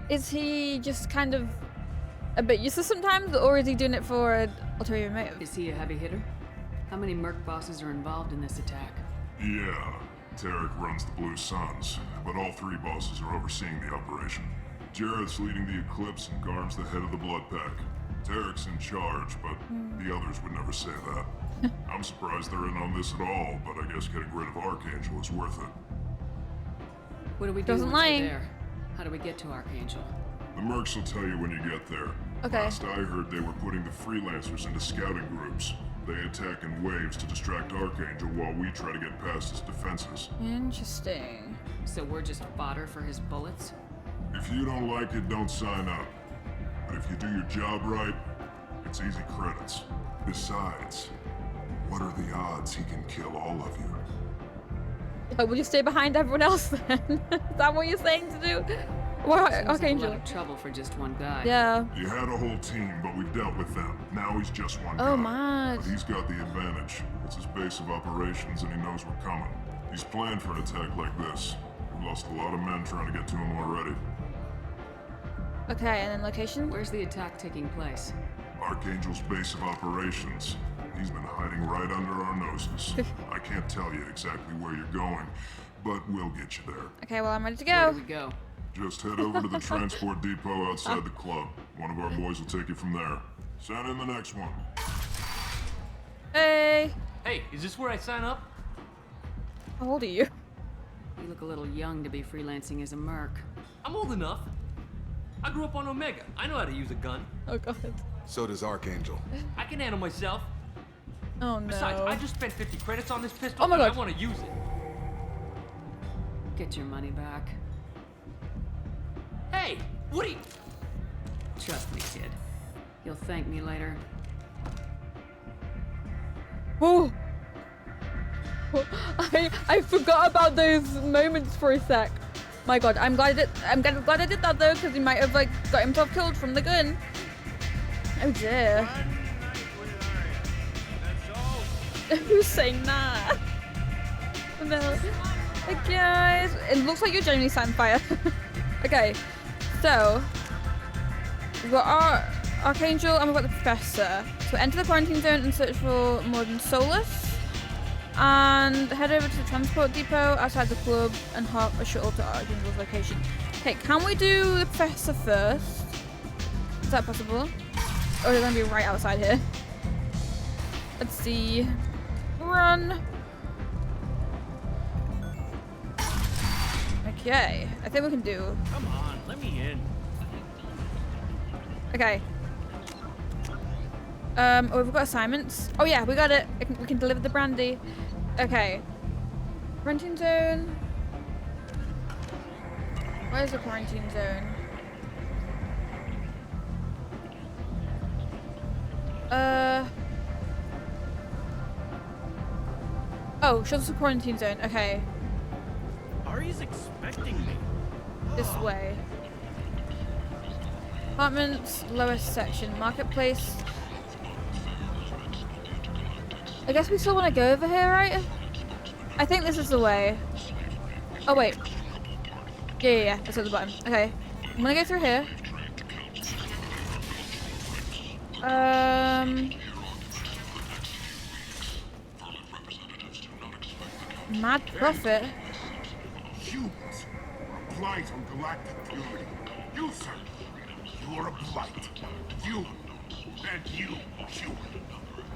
Is he just kind of a bit useless sometimes, or is he doing it for an ulterior motive? Is he a heavy hitter? How many merc bosses are involved in this attack? Yeah, Tarek runs the Blue Suns, but all three bosses are overseeing the operation. Jarrett's leading the Eclipse and Garm's the head of the Blood Pack. Tarek's in charge, but the others would never say that. I'm surprised they're in on this at all, but I guess getting rid of Archangel is worth it. What do we do once we're there? How do we get to Archangel? The mercs will tell you when you get there. Okay. Last I heard, they were putting the freelancers into scouting groups. They attack in waves to distract Archangel while we try to get past his defenses. Interesting. So we're just fodder for his bullets? If you don't like it, don't sign up. But if you do your job right, it's easy credits. Besides, what are the odds he can kill all of you? Oh, will you stay behind everyone else then? Is that what you're saying to do? What, Archangel? A lot of trouble for just one guy. Yeah. You had a whole team, but we've dealt with them. Now he's just one guy. Oh, mad. But he's got the advantage. It's his base of operations, and he knows we're coming. He's planned for an attack like this. We've lost a lot of men trying to get to him already. Okay, and then location? Where's the attack taking place? Archangel's base of operations. He's been hiding right under our noses. I can't tell you exactly where you're going, but we'll get you there. Okay, well, I'm ready to go. Where do we go? Just head over to the transport depot outside the club. One of our boys will take you from there. Send in the next one. Hey. Hey, is this where I sign up? How old are you? You look a little young to be freelancing as a merc. I'm old enough. I grew up on Omega. I know how to use a gun. Oh, God. So does Archangel. I can handle myself. Oh, no. Besides, I just spent 50 credits on this pistol, Oh my God. and I want to use it. Get your money back. Hey, what are you... Trust me, kid. You'll thank me later. Oh. I forgot about those moments for a sec. My God, I'm glad I did that though, because he might have like got himself killed from the gun. Oh dear. Who's saying that? No. Hey guys, it looks like you're genuinely setting fire. Okay, so we've got our Archangel and we've got the Professor. So enter the quarantine zone and search for Morden Solus. And head over to the transport depot outside the club and hop a shuttle to Archangel's location. Okay, can we do the Professor first? Is that possible? Or is it going to be right outside here? Let's see. Run! Okay, I think we can do. Come on, let me in. Okay. Oh, we've got assignments. Oh yeah, we got it. We can deliver the brandy. Okay. Quarantine zone. Where's the quarantine zone? Oh, show us the quarantine zone. Okay. Aria's expecting me. This way. Apartments, lowest section, marketplace. I guess we still want to go over here, right? I think this is the way. Oh wait. Yeah, that's at the bottom. Okay. I'm gonna go through here. Mad Prophet. Humans. Blight on galactic purity. You, sir. You are a blight. You. And you, human.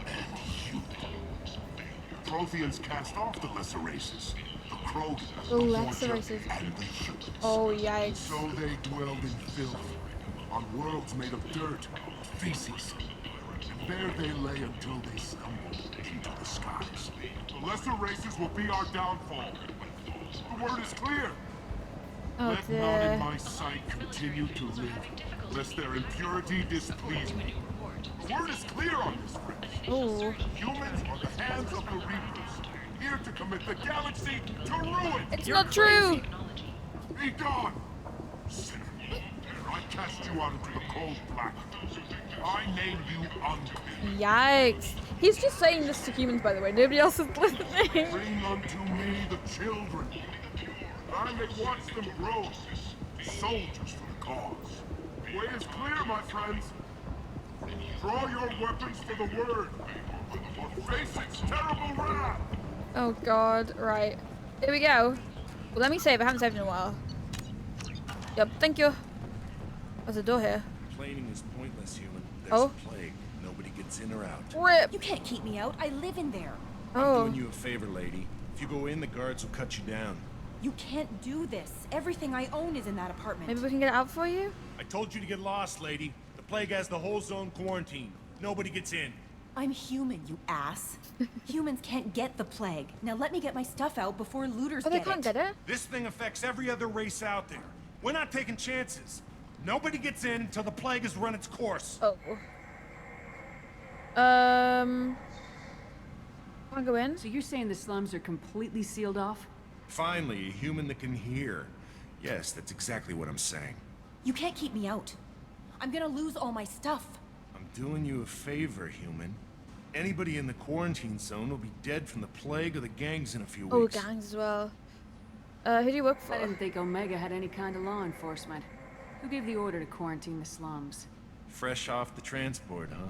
And you. Protheans cast off the lesser races. The Krogan, The lesser Mortar, races. and the humans. Oh, yikes. So they dwelled in filth. On worlds made of dirt, feces. And there they lay until they stumbled into the skies. The lesser races will be our downfall. The word is clear. Oh, Let none in my sight continue to live, lest their impurity displease me. The word is clear on this, friends. Ooh. Humans are the hands of the Reapers, here to commit the galaxy to ruin. It's not true. Be gone, sinner. I cast you out into the cold black. I name you unclean. Yikes. He's just saying this to humans, by the way. Nobody else is listening. Bring unto me the children. I may watch them grow. Soldiers for the cause. The way is clear, my friends. Draw your weapons for the word. Or face its terrible wrath. Oh god, right. Here we go. Well, let me save. I haven't saved in a while. Yep, thank you. There's a door here. Complaining is pointless, human. There's Oh. a plague. Nobody gets in or out. Rip. You can't keep me out. I live in there. I'm Oh. doing you a favor, lady. If you go in, the guards will cut you down. You can't do this. Everything I own is in that apartment. Maybe we can get it out for you? I told you to get lost, lady. The plague has the whole zone quarantined. Nobody gets in. I'm human, you ass. Humans can't get the plague. Now let me get my stuff out before looters they can't get it? This thing affects every other race out there. We're not taking chances. Nobody gets in until the plague has run its course. Oh. Wanna go in? So you're saying the slums are completely sealed off? Finally, a human that can hear. Yes, that's exactly what I'm saying. You can't keep me out. I'm gonna lose all my stuff. I'm doing you a favor, human. Anybody in the quarantine zone will be dead from the plague or the gangs in a few weeks. Oh, gangs as well. Who do you work for? I didn't think Omega had any kind of law enforcement. Who gave the order to quarantine the slums? Fresh off the transport, huh?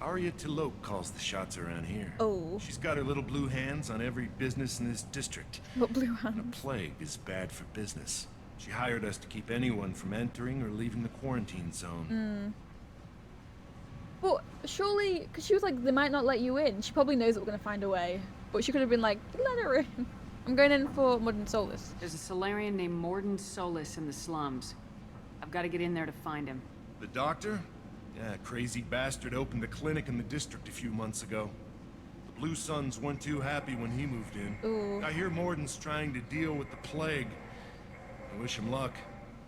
Aria calls the shots around here. Oh. She's got her little blue hands on every business in this district. What blue hands? And a plague is bad for business. She hired us to keep anyone from entering or leaving the quarantine zone. Well, surely, because she was like, they might not let you in. She probably knows that we're going to find a way. But she could have been like, let her in. I'm going in for Morden Solus. There's a Solarian named Morden Solus in the slums. I've got to get in there to find him. The doctor? Yeah, crazy bastard opened a clinic in the district a few months ago. The Blue Suns weren't too happy when he moved in. Ooh. I hear Morden's trying to deal with the plague. I wish him luck,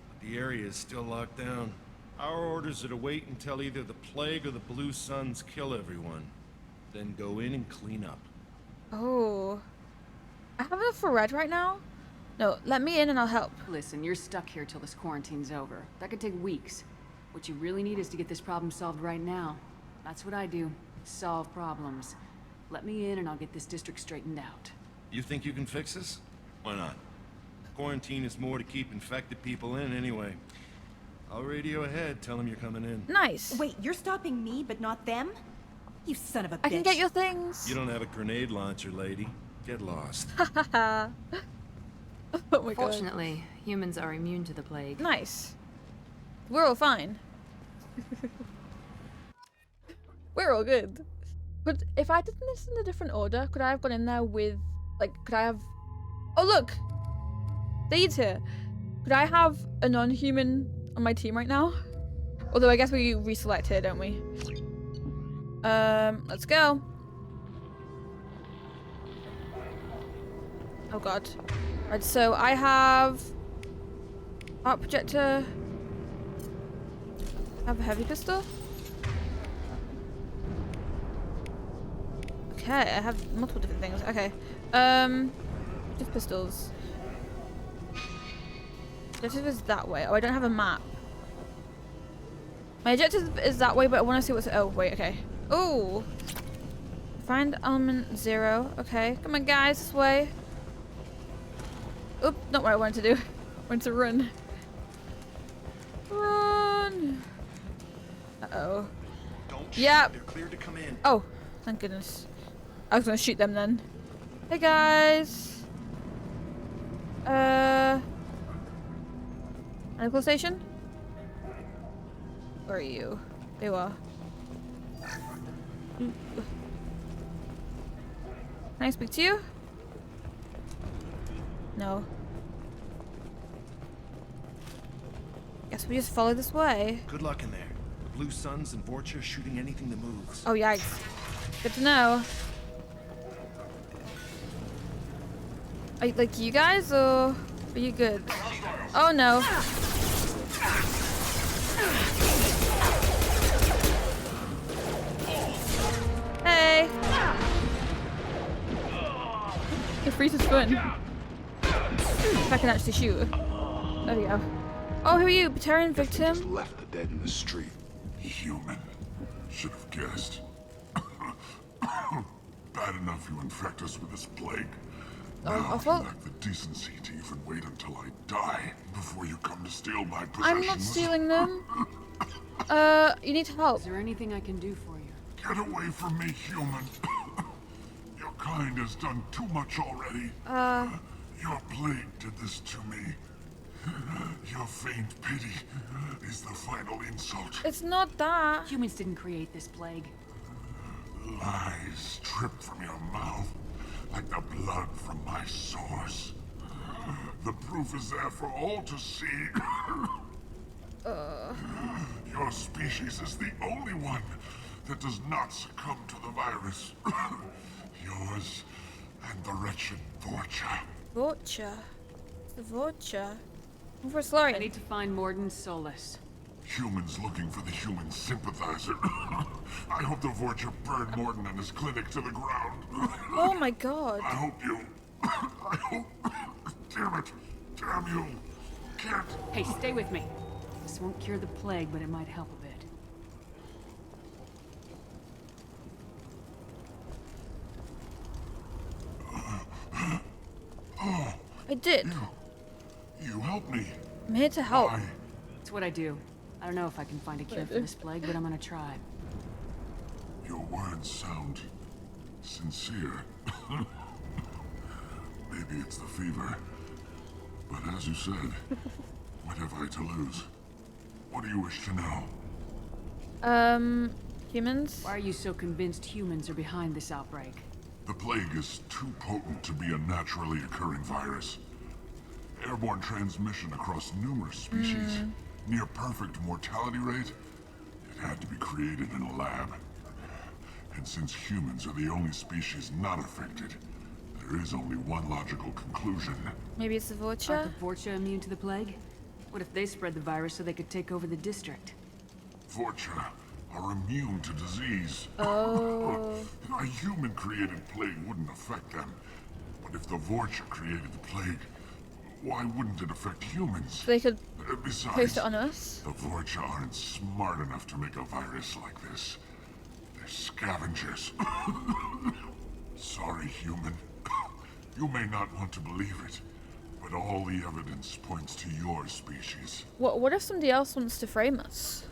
but the area is still locked down. Our orders are to wait until either the plague or the Blue Suns kill everyone. Then go in and clean up. Oh. I have enough for red right now? No, let me in and I'll help. Listen, you're stuck here till this quarantine's over. That could take weeks. What you really need is to get this problem solved right now. That's what I do. Solve problems. Let me in and I'll get this district straightened out. You think you can fix this? Why not? Quarantine is more to keep infected people in anyway. I'll radio ahead, tell them you're coming in. Nice. Wait, you're stopping me, but not them? You son of a bitch. I can get your things. You don't have a grenade launcher, lady. Get lost. Oh my god. Fortunately, humans are immune to the plague. Nice. We're all fine. We're all good. But if I did this in a different order, could I have gone in there with, like, could I have... Oh, look! Dade's here. Could I have a non-human on my team right now? Although I guess we reselect here, don't we? Let's go. Oh god. Right, so I have... Art projector... I have a heavy pistol. Okay, I have multiple different things. Okay. Just pistols. Objective is that way. Oh, I don't have a map. My objective is that way, but I want to see what's... Oh, wait, okay. Oh! Find element 0. Okay. Come on, guys, this way. Oop, not what I wanted to do. I wanted to run. Run! Uh-oh. Yep. They're cleared to come in. Oh, thank goodness. I was gonna shoot them then. Hey guys. Medical station? Where are you? There you are. Can I speak to you? No. Guess we just follow this way. Good luck in there. The Blue Suns and Vorcha shooting anything that moves. Oh, yikes. Good to know. Are you, like, you guys, or are you good? Oh, no. Hey! It freezes fun. If I can actually shoot. There we go. Oh, who are you? Batarian victim? Just left the dead in the street. Human. Should have guessed. Bad enough you infect us with this plague. Now you lack the decency to even wait until I die before you come to steal my possessions. I'm not stealing them. You need help. Is there anything I can do for you? Get away from me, human. Your kind has done too much already. Your plague did this to me. Your faint pity is the final insult. It's not that. Humans didn't create this plague. Lies drip from your mouth like the blood from my source. The proof is there for all to see. Your species is the only one that does not succumb to the virus. Yours and the wretched Vorcha. Vorcha? The Vorcha? I'm for a Solarian. I need to find Morden Solus. Humans looking for the human sympathizer. I hope the Vorcha burned Morden and his clinic to the ground. Oh my god. I hope you... I hope... Damn it. Damn you. Can't... Hey, stay with me. This won't cure the plague, but it might help a bit. I did. You helped me. I'm here to help. It's what I do. I don't know if I can find a cure for this plague, but I'm gonna try. Your words sound sincere. Maybe it's the fever. But as you said, what have I to lose? What do you wish to know? Humans? Why are you so convinced humans are behind this outbreak? The plague is too potent to be a naturally occurring virus. Airborne transmission across numerous species, near perfect mortality rate. It had to be created in a lab. And since humans are the only species not affected, there is only one logical conclusion. Maybe it's the Vorcha? Aren't the Vorcha immune to the plague? What if they spread the virus so they could take over the district? Vorcha are immune to disease. Oh. A human-created plague wouldn't affect them. But if the Vorcha created the plague, why wouldn't it affect humans? So they could Besides, post it on us? The Vorcha aren't smart enough to make a virus like this. They're scavengers. Sorry, human. You may not want to believe it, but all the evidence points to your species. What if somebody else wants to frame us?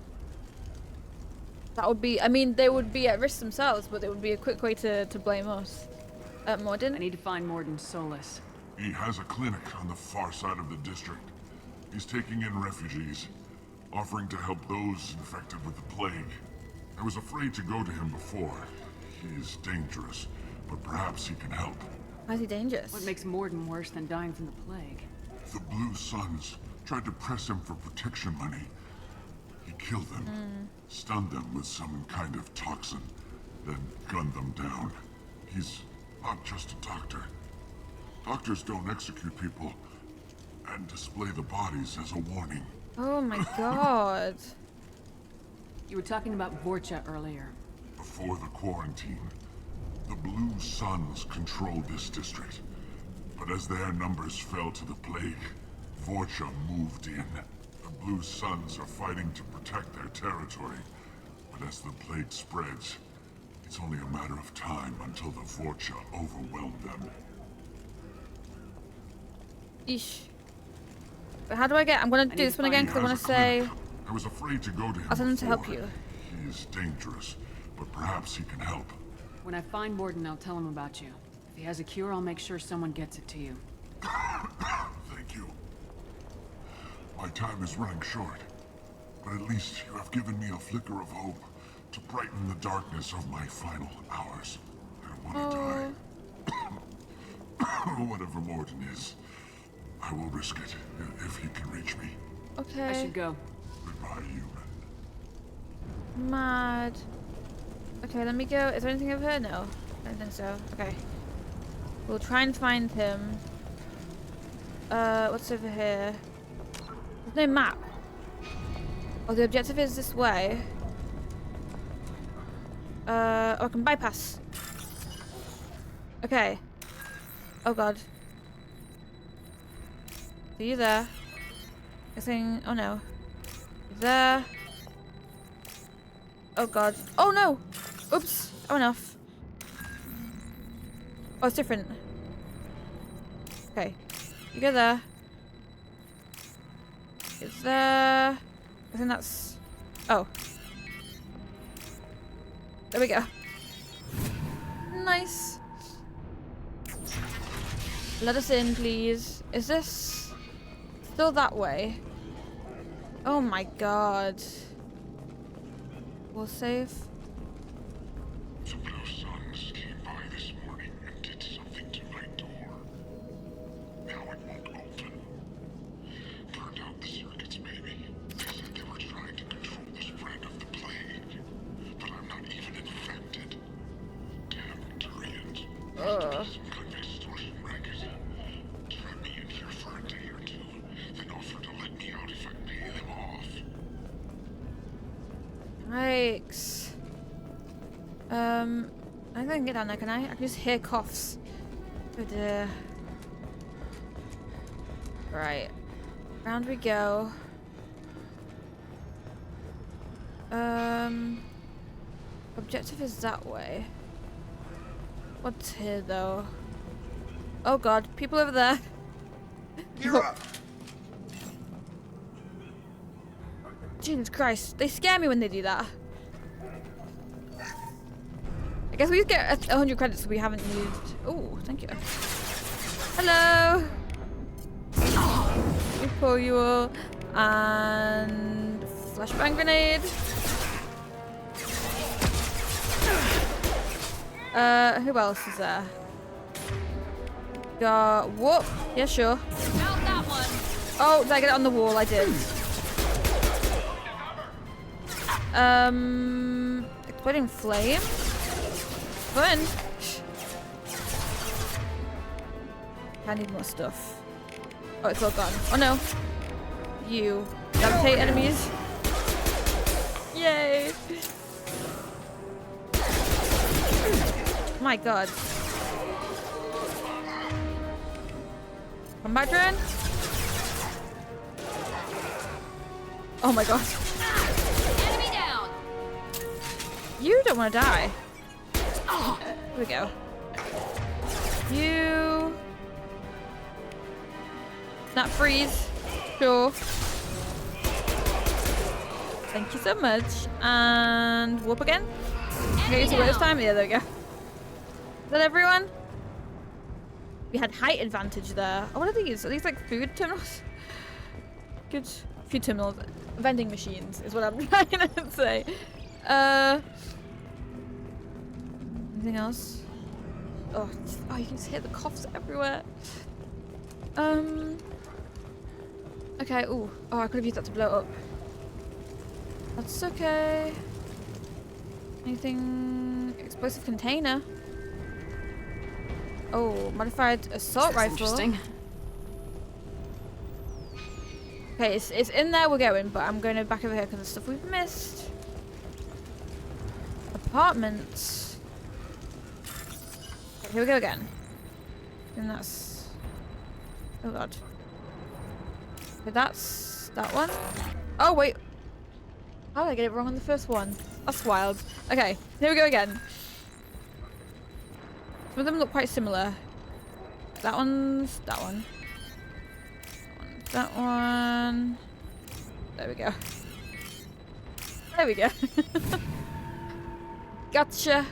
That would be, I mean, they would be at risk themselves, but it would be a quick way to blame us. Morden? I need to find Morden Solus. He has a clinic on the far side of the district. He's taking in refugees, offering to help those infected with the plague. I was afraid to go to him before. He is dangerous, but perhaps he can help. Why is he dangerous? What makes Morden worse than dying from the plague? The Blue Suns tried to press him for protection money. He killed them, stunned them with some kind of toxin, then gunned them down. He's not just a doctor. Doctors don't execute people and display the bodies as a warning. Oh my god. You were talking about Vorcha earlier. Before the quarantine, the Blue Suns controlled this district. But as their numbers fell to the plague, Vorcha moved in. The Blue Suns are fighting to protect their territory. But as the plague spreads, it's only a matter of time until the Vorcha overwhelm them. Eesh. But how do I get... I'm gonna do this one again because I want to say... I was afraid to go to him I'll tell him to help before. you. He is dangerous, but perhaps he can help. When I find Morden, I'll tell him about you. If he has a cure, I'll make sure someone gets it to you. Thank you. My time is running short, but at least you have given me a flicker of hope to brighten the darkness of my final hours. I don't want to die. Whatever Morden is, I will risk it if he can reach me. Okay. I should go. Goodbye, human. Mad. Okay, let me go. Is there anything over here? No. I don't think so. Okay. We'll try and find him. What's over here? There's no map. Oh, the objective is this way. Oh, I can bypass. Okay. Oh god. Are you there? Guessing. Oh no. You're there. Oh god. Oh no! Oops. Oh enough. Oh, it's different. Okay. You go there. It's there. I think that's... Oh. There we go. Nice. Let us in, please. Is this still that way? Oh my god. We'll save. The Blue Suns came by this morning and did something to my door. Now it won't open. Burned out the circuits, maybe. They said they were trying to control the spread of the plague. But I'm not even Ugh. Yikes. I think I can get down there, can I? I can just hear coughs. Oh dear. Right. Round we go. Objective is that way. What's here though? Oh god, people over there. You're up. Jesus Christ, they scare me when they do that. I guess we just get 100 credits we haven't used. Oh, thank you. Hello. We pull you all and flashbang grenade. Who else is there? Got whoop. Yeah, sure. Found that one. Oh, did I get it on the wall? I did. Exploding flame. Fun. I need more stuff. Oh, it's all gone. Oh no. You gravitate enemies. Yay. My god. Come back, drone. Oh my god. Enemy down. You don't want to die. Here we go. You. Not freeze. Sure. Thank you so much. And whoop again. Okay, so this time. Yeah, there we go. Is that everyone? We had height advantage there. Oh, what are these? Are these like food terminals? Good. Food terminals. Vending machines is what I'm trying to say. Anything else? Oh, you can just hear the coughs everywhere. Okay, ooh. Oh, I could have used that to blow up. That's okay. Anything? Explosive container. Oh, modified assault rifle. Interesting. Okay, it's in there, we're going, but I'm going to back over here because of stuff we've missed. Apartments. Okay, here we go again. And that's... Oh god. Okay, that's that one. Oh wait. How did I get it wrong on the first one? That's wild. Okay, here we go again. Some of them look quite similar. That one's that one. That one. There we go. There we go. Gotcha.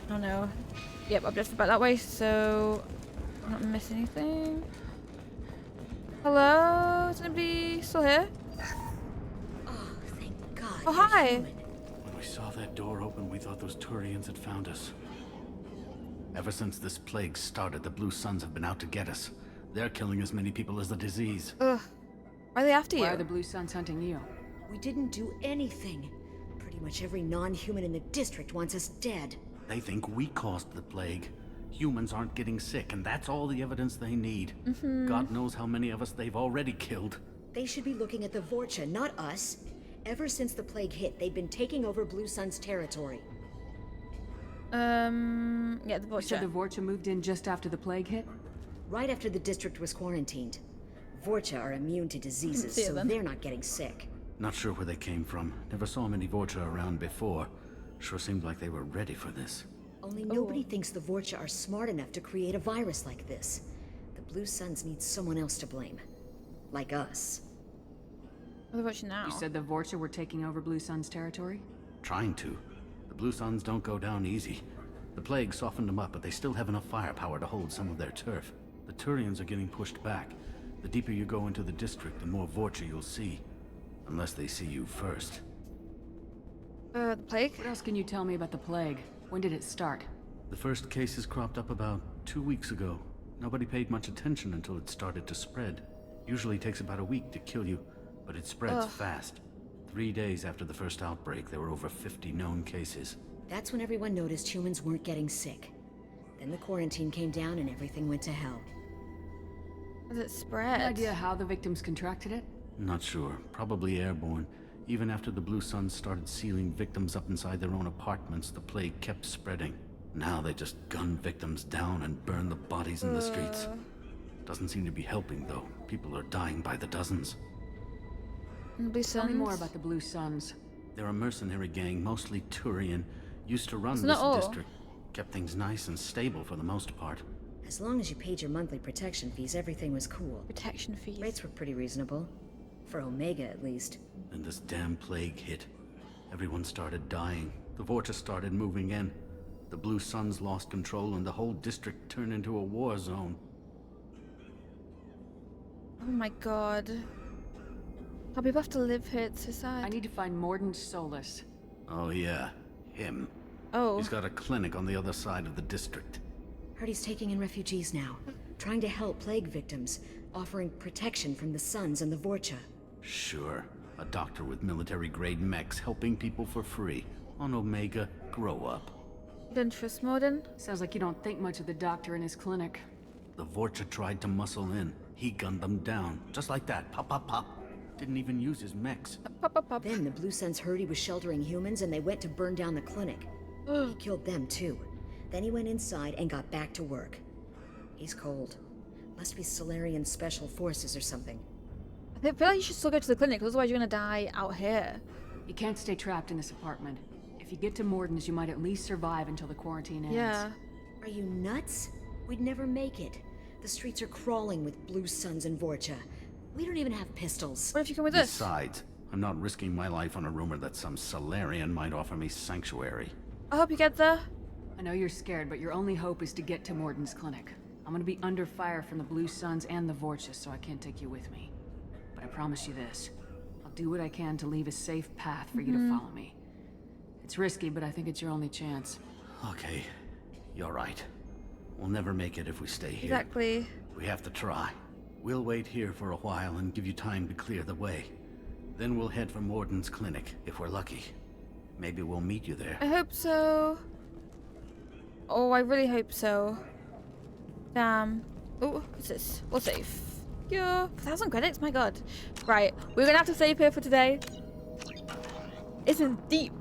Oh no. Yep, objective back that way, so I'm not missing anything. Hello? Is anybody still here? Oh, thank God. Oh, hi. When we saw that door open, we thought those Turians had found us. Ever since this plague started, the Blue Suns have been out to get us. They're killing as many people as the disease. Ugh. Why are they after you? Why are the Blue Suns hunting you? We didn't do anything. Pretty much every non-human in the district wants us dead. They think we caused the plague. Humans aren't getting sick, and that's all the evidence they need. God knows how many of us they've already killed. They should be looking at the Vorcha, not us. Ever since the plague hit, they've been taking over Blue Sun's territory. Yeah, the You said Vorcha. the Vorcha moved in just after the plague hit? Right after the district was quarantined. Vorcha are immune to diseases, see so them. they're not getting sick. Not sure where they came from. Never saw many Vorcha around before. Sure seemed like they were ready for this. Only nobody thinks the Vorcha are smart enough to create a virus like this. The Blue Suns need someone else to blame. Like us. What about you now? You said the Vorcha were taking over Blue Sun's territory? Trying to. The Blue Suns don't go down easy. The plague softened them up, but they still have enough firepower to hold some of their turf. The Turians are getting pushed back. The deeper you go into the district, the more Vorcha you'll see. Unless they see you first. The plague? What else can you tell me about the plague? When did it start? The first cases cropped up about 2 weeks ago. Nobody paid much attention until it started to spread. Usually takes about a week to kill you, but it spreads fast. 3 days after the first outbreak, there were over 50 known cases. That's when everyone noticed humans weren't getting sick. Then the quarantine came down and everything went to hell. Has it spread? Any idea how the victims contracted it? Not sure. Probably airborne. Even after the Blue Suns started sealing victims up inside their own apartments, the plague kept spreading. Now they just gun victims down and burn the bodies in the streets. Doesn't seem to be helping, though. People are dying by the dozens. Tell me more about the Blue Suns. They're a mercenary gang, mostly Turian, used to run It's this not all. district. Kept things nice and stable for the most part. As long as you paid your monthly protection fees, everything was cool. Protection fees. Rates were pretty reasonable. For Omega, at least. Then this damn plague hit. Everyone started dying. The Vorcha started moving in. The Blue Suns lost control and the whole district turned into a war zone. Oh my god. How people have to live here, it's so sad. I need to find Morden Solus. Oh yeah, him. Oh. He's got a clinic on the other side of the district. Heard he's taking in refugees now. Trying to help plague victims. Offering protection from the Suns and the Vorcha. Sure. A doctor with military-grade mechs helping people for free. On Omega, grow up. You don't trust Morden? Sounds like you don't think much of the doctor in his clinic. The Vorcha tried to muscle in. He gunned them down. Just like that. Pop, pop, pop. Didn't even use his mechs. Pop, pop, pop. Then the Blue Suns heard he was sheltering humans and they went to burn down the clinic. He killed them too. Then he went inside and got back to work. He's cold. Must be Solarian Special Forces or something. I feel like you should still go to the clinic, otherwise you're gonna die out here. You can't stay trapped in this apartment. If you get to Morden's, you might at least survive until the quarantine ends. Yeah. Are you nuts? We'd never make it. The streets are crawling with Blue Suns and Vorcha. We don't even have pistols. What if you come with us? Besides, I'm not risking my life on a rumor that some Solarian might offer me sanctuary. I hope you get there. I know you're scared, but your only hope is to get to Morden's clinic. I'm gonna be under fire from the Blue Suns and the Vorcha, so I can't take you with me. But I promise you this. I'll do what I can to leave a safe path for you to follow me. It's risky, but I think it's your only chance. Okay, you're right. We'll never make it if we stay here. Exactly. We have to try. We'll wait here for a while and give you time to clear the way. Then we'll head for Morden's clinic, if we're lucky. Maybe we'll meet you there. I hope so. Oh, I really hope so. Damn. Oh, what's this? We'll save. Yeah, 1,000 credits, my god. Right, we're gonna have to save here for today. It's a deep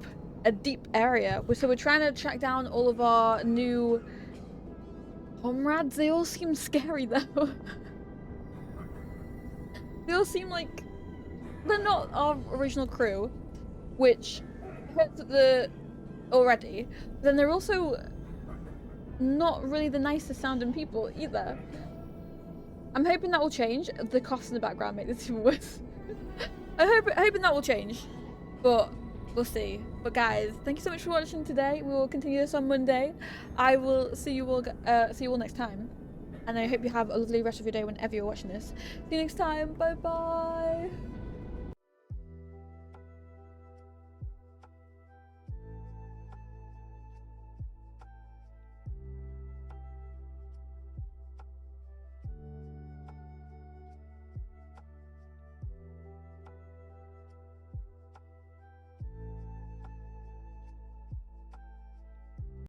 area. So we're trying to track down all of our new comrades. They all seem scary though. They all seem like they're not our original crew, which hurts the already. Then they're also not really the nicest sounding people either. I'm hoping that will change. The costs in the background make this even worse. hoping that will change, but we'll see. But guys, thank you so much for watching today. We will continue this on Monday. I will see you all next time, and I hope you have a lovely rest of your day whenever you're watching this. See you next time. Bye bye.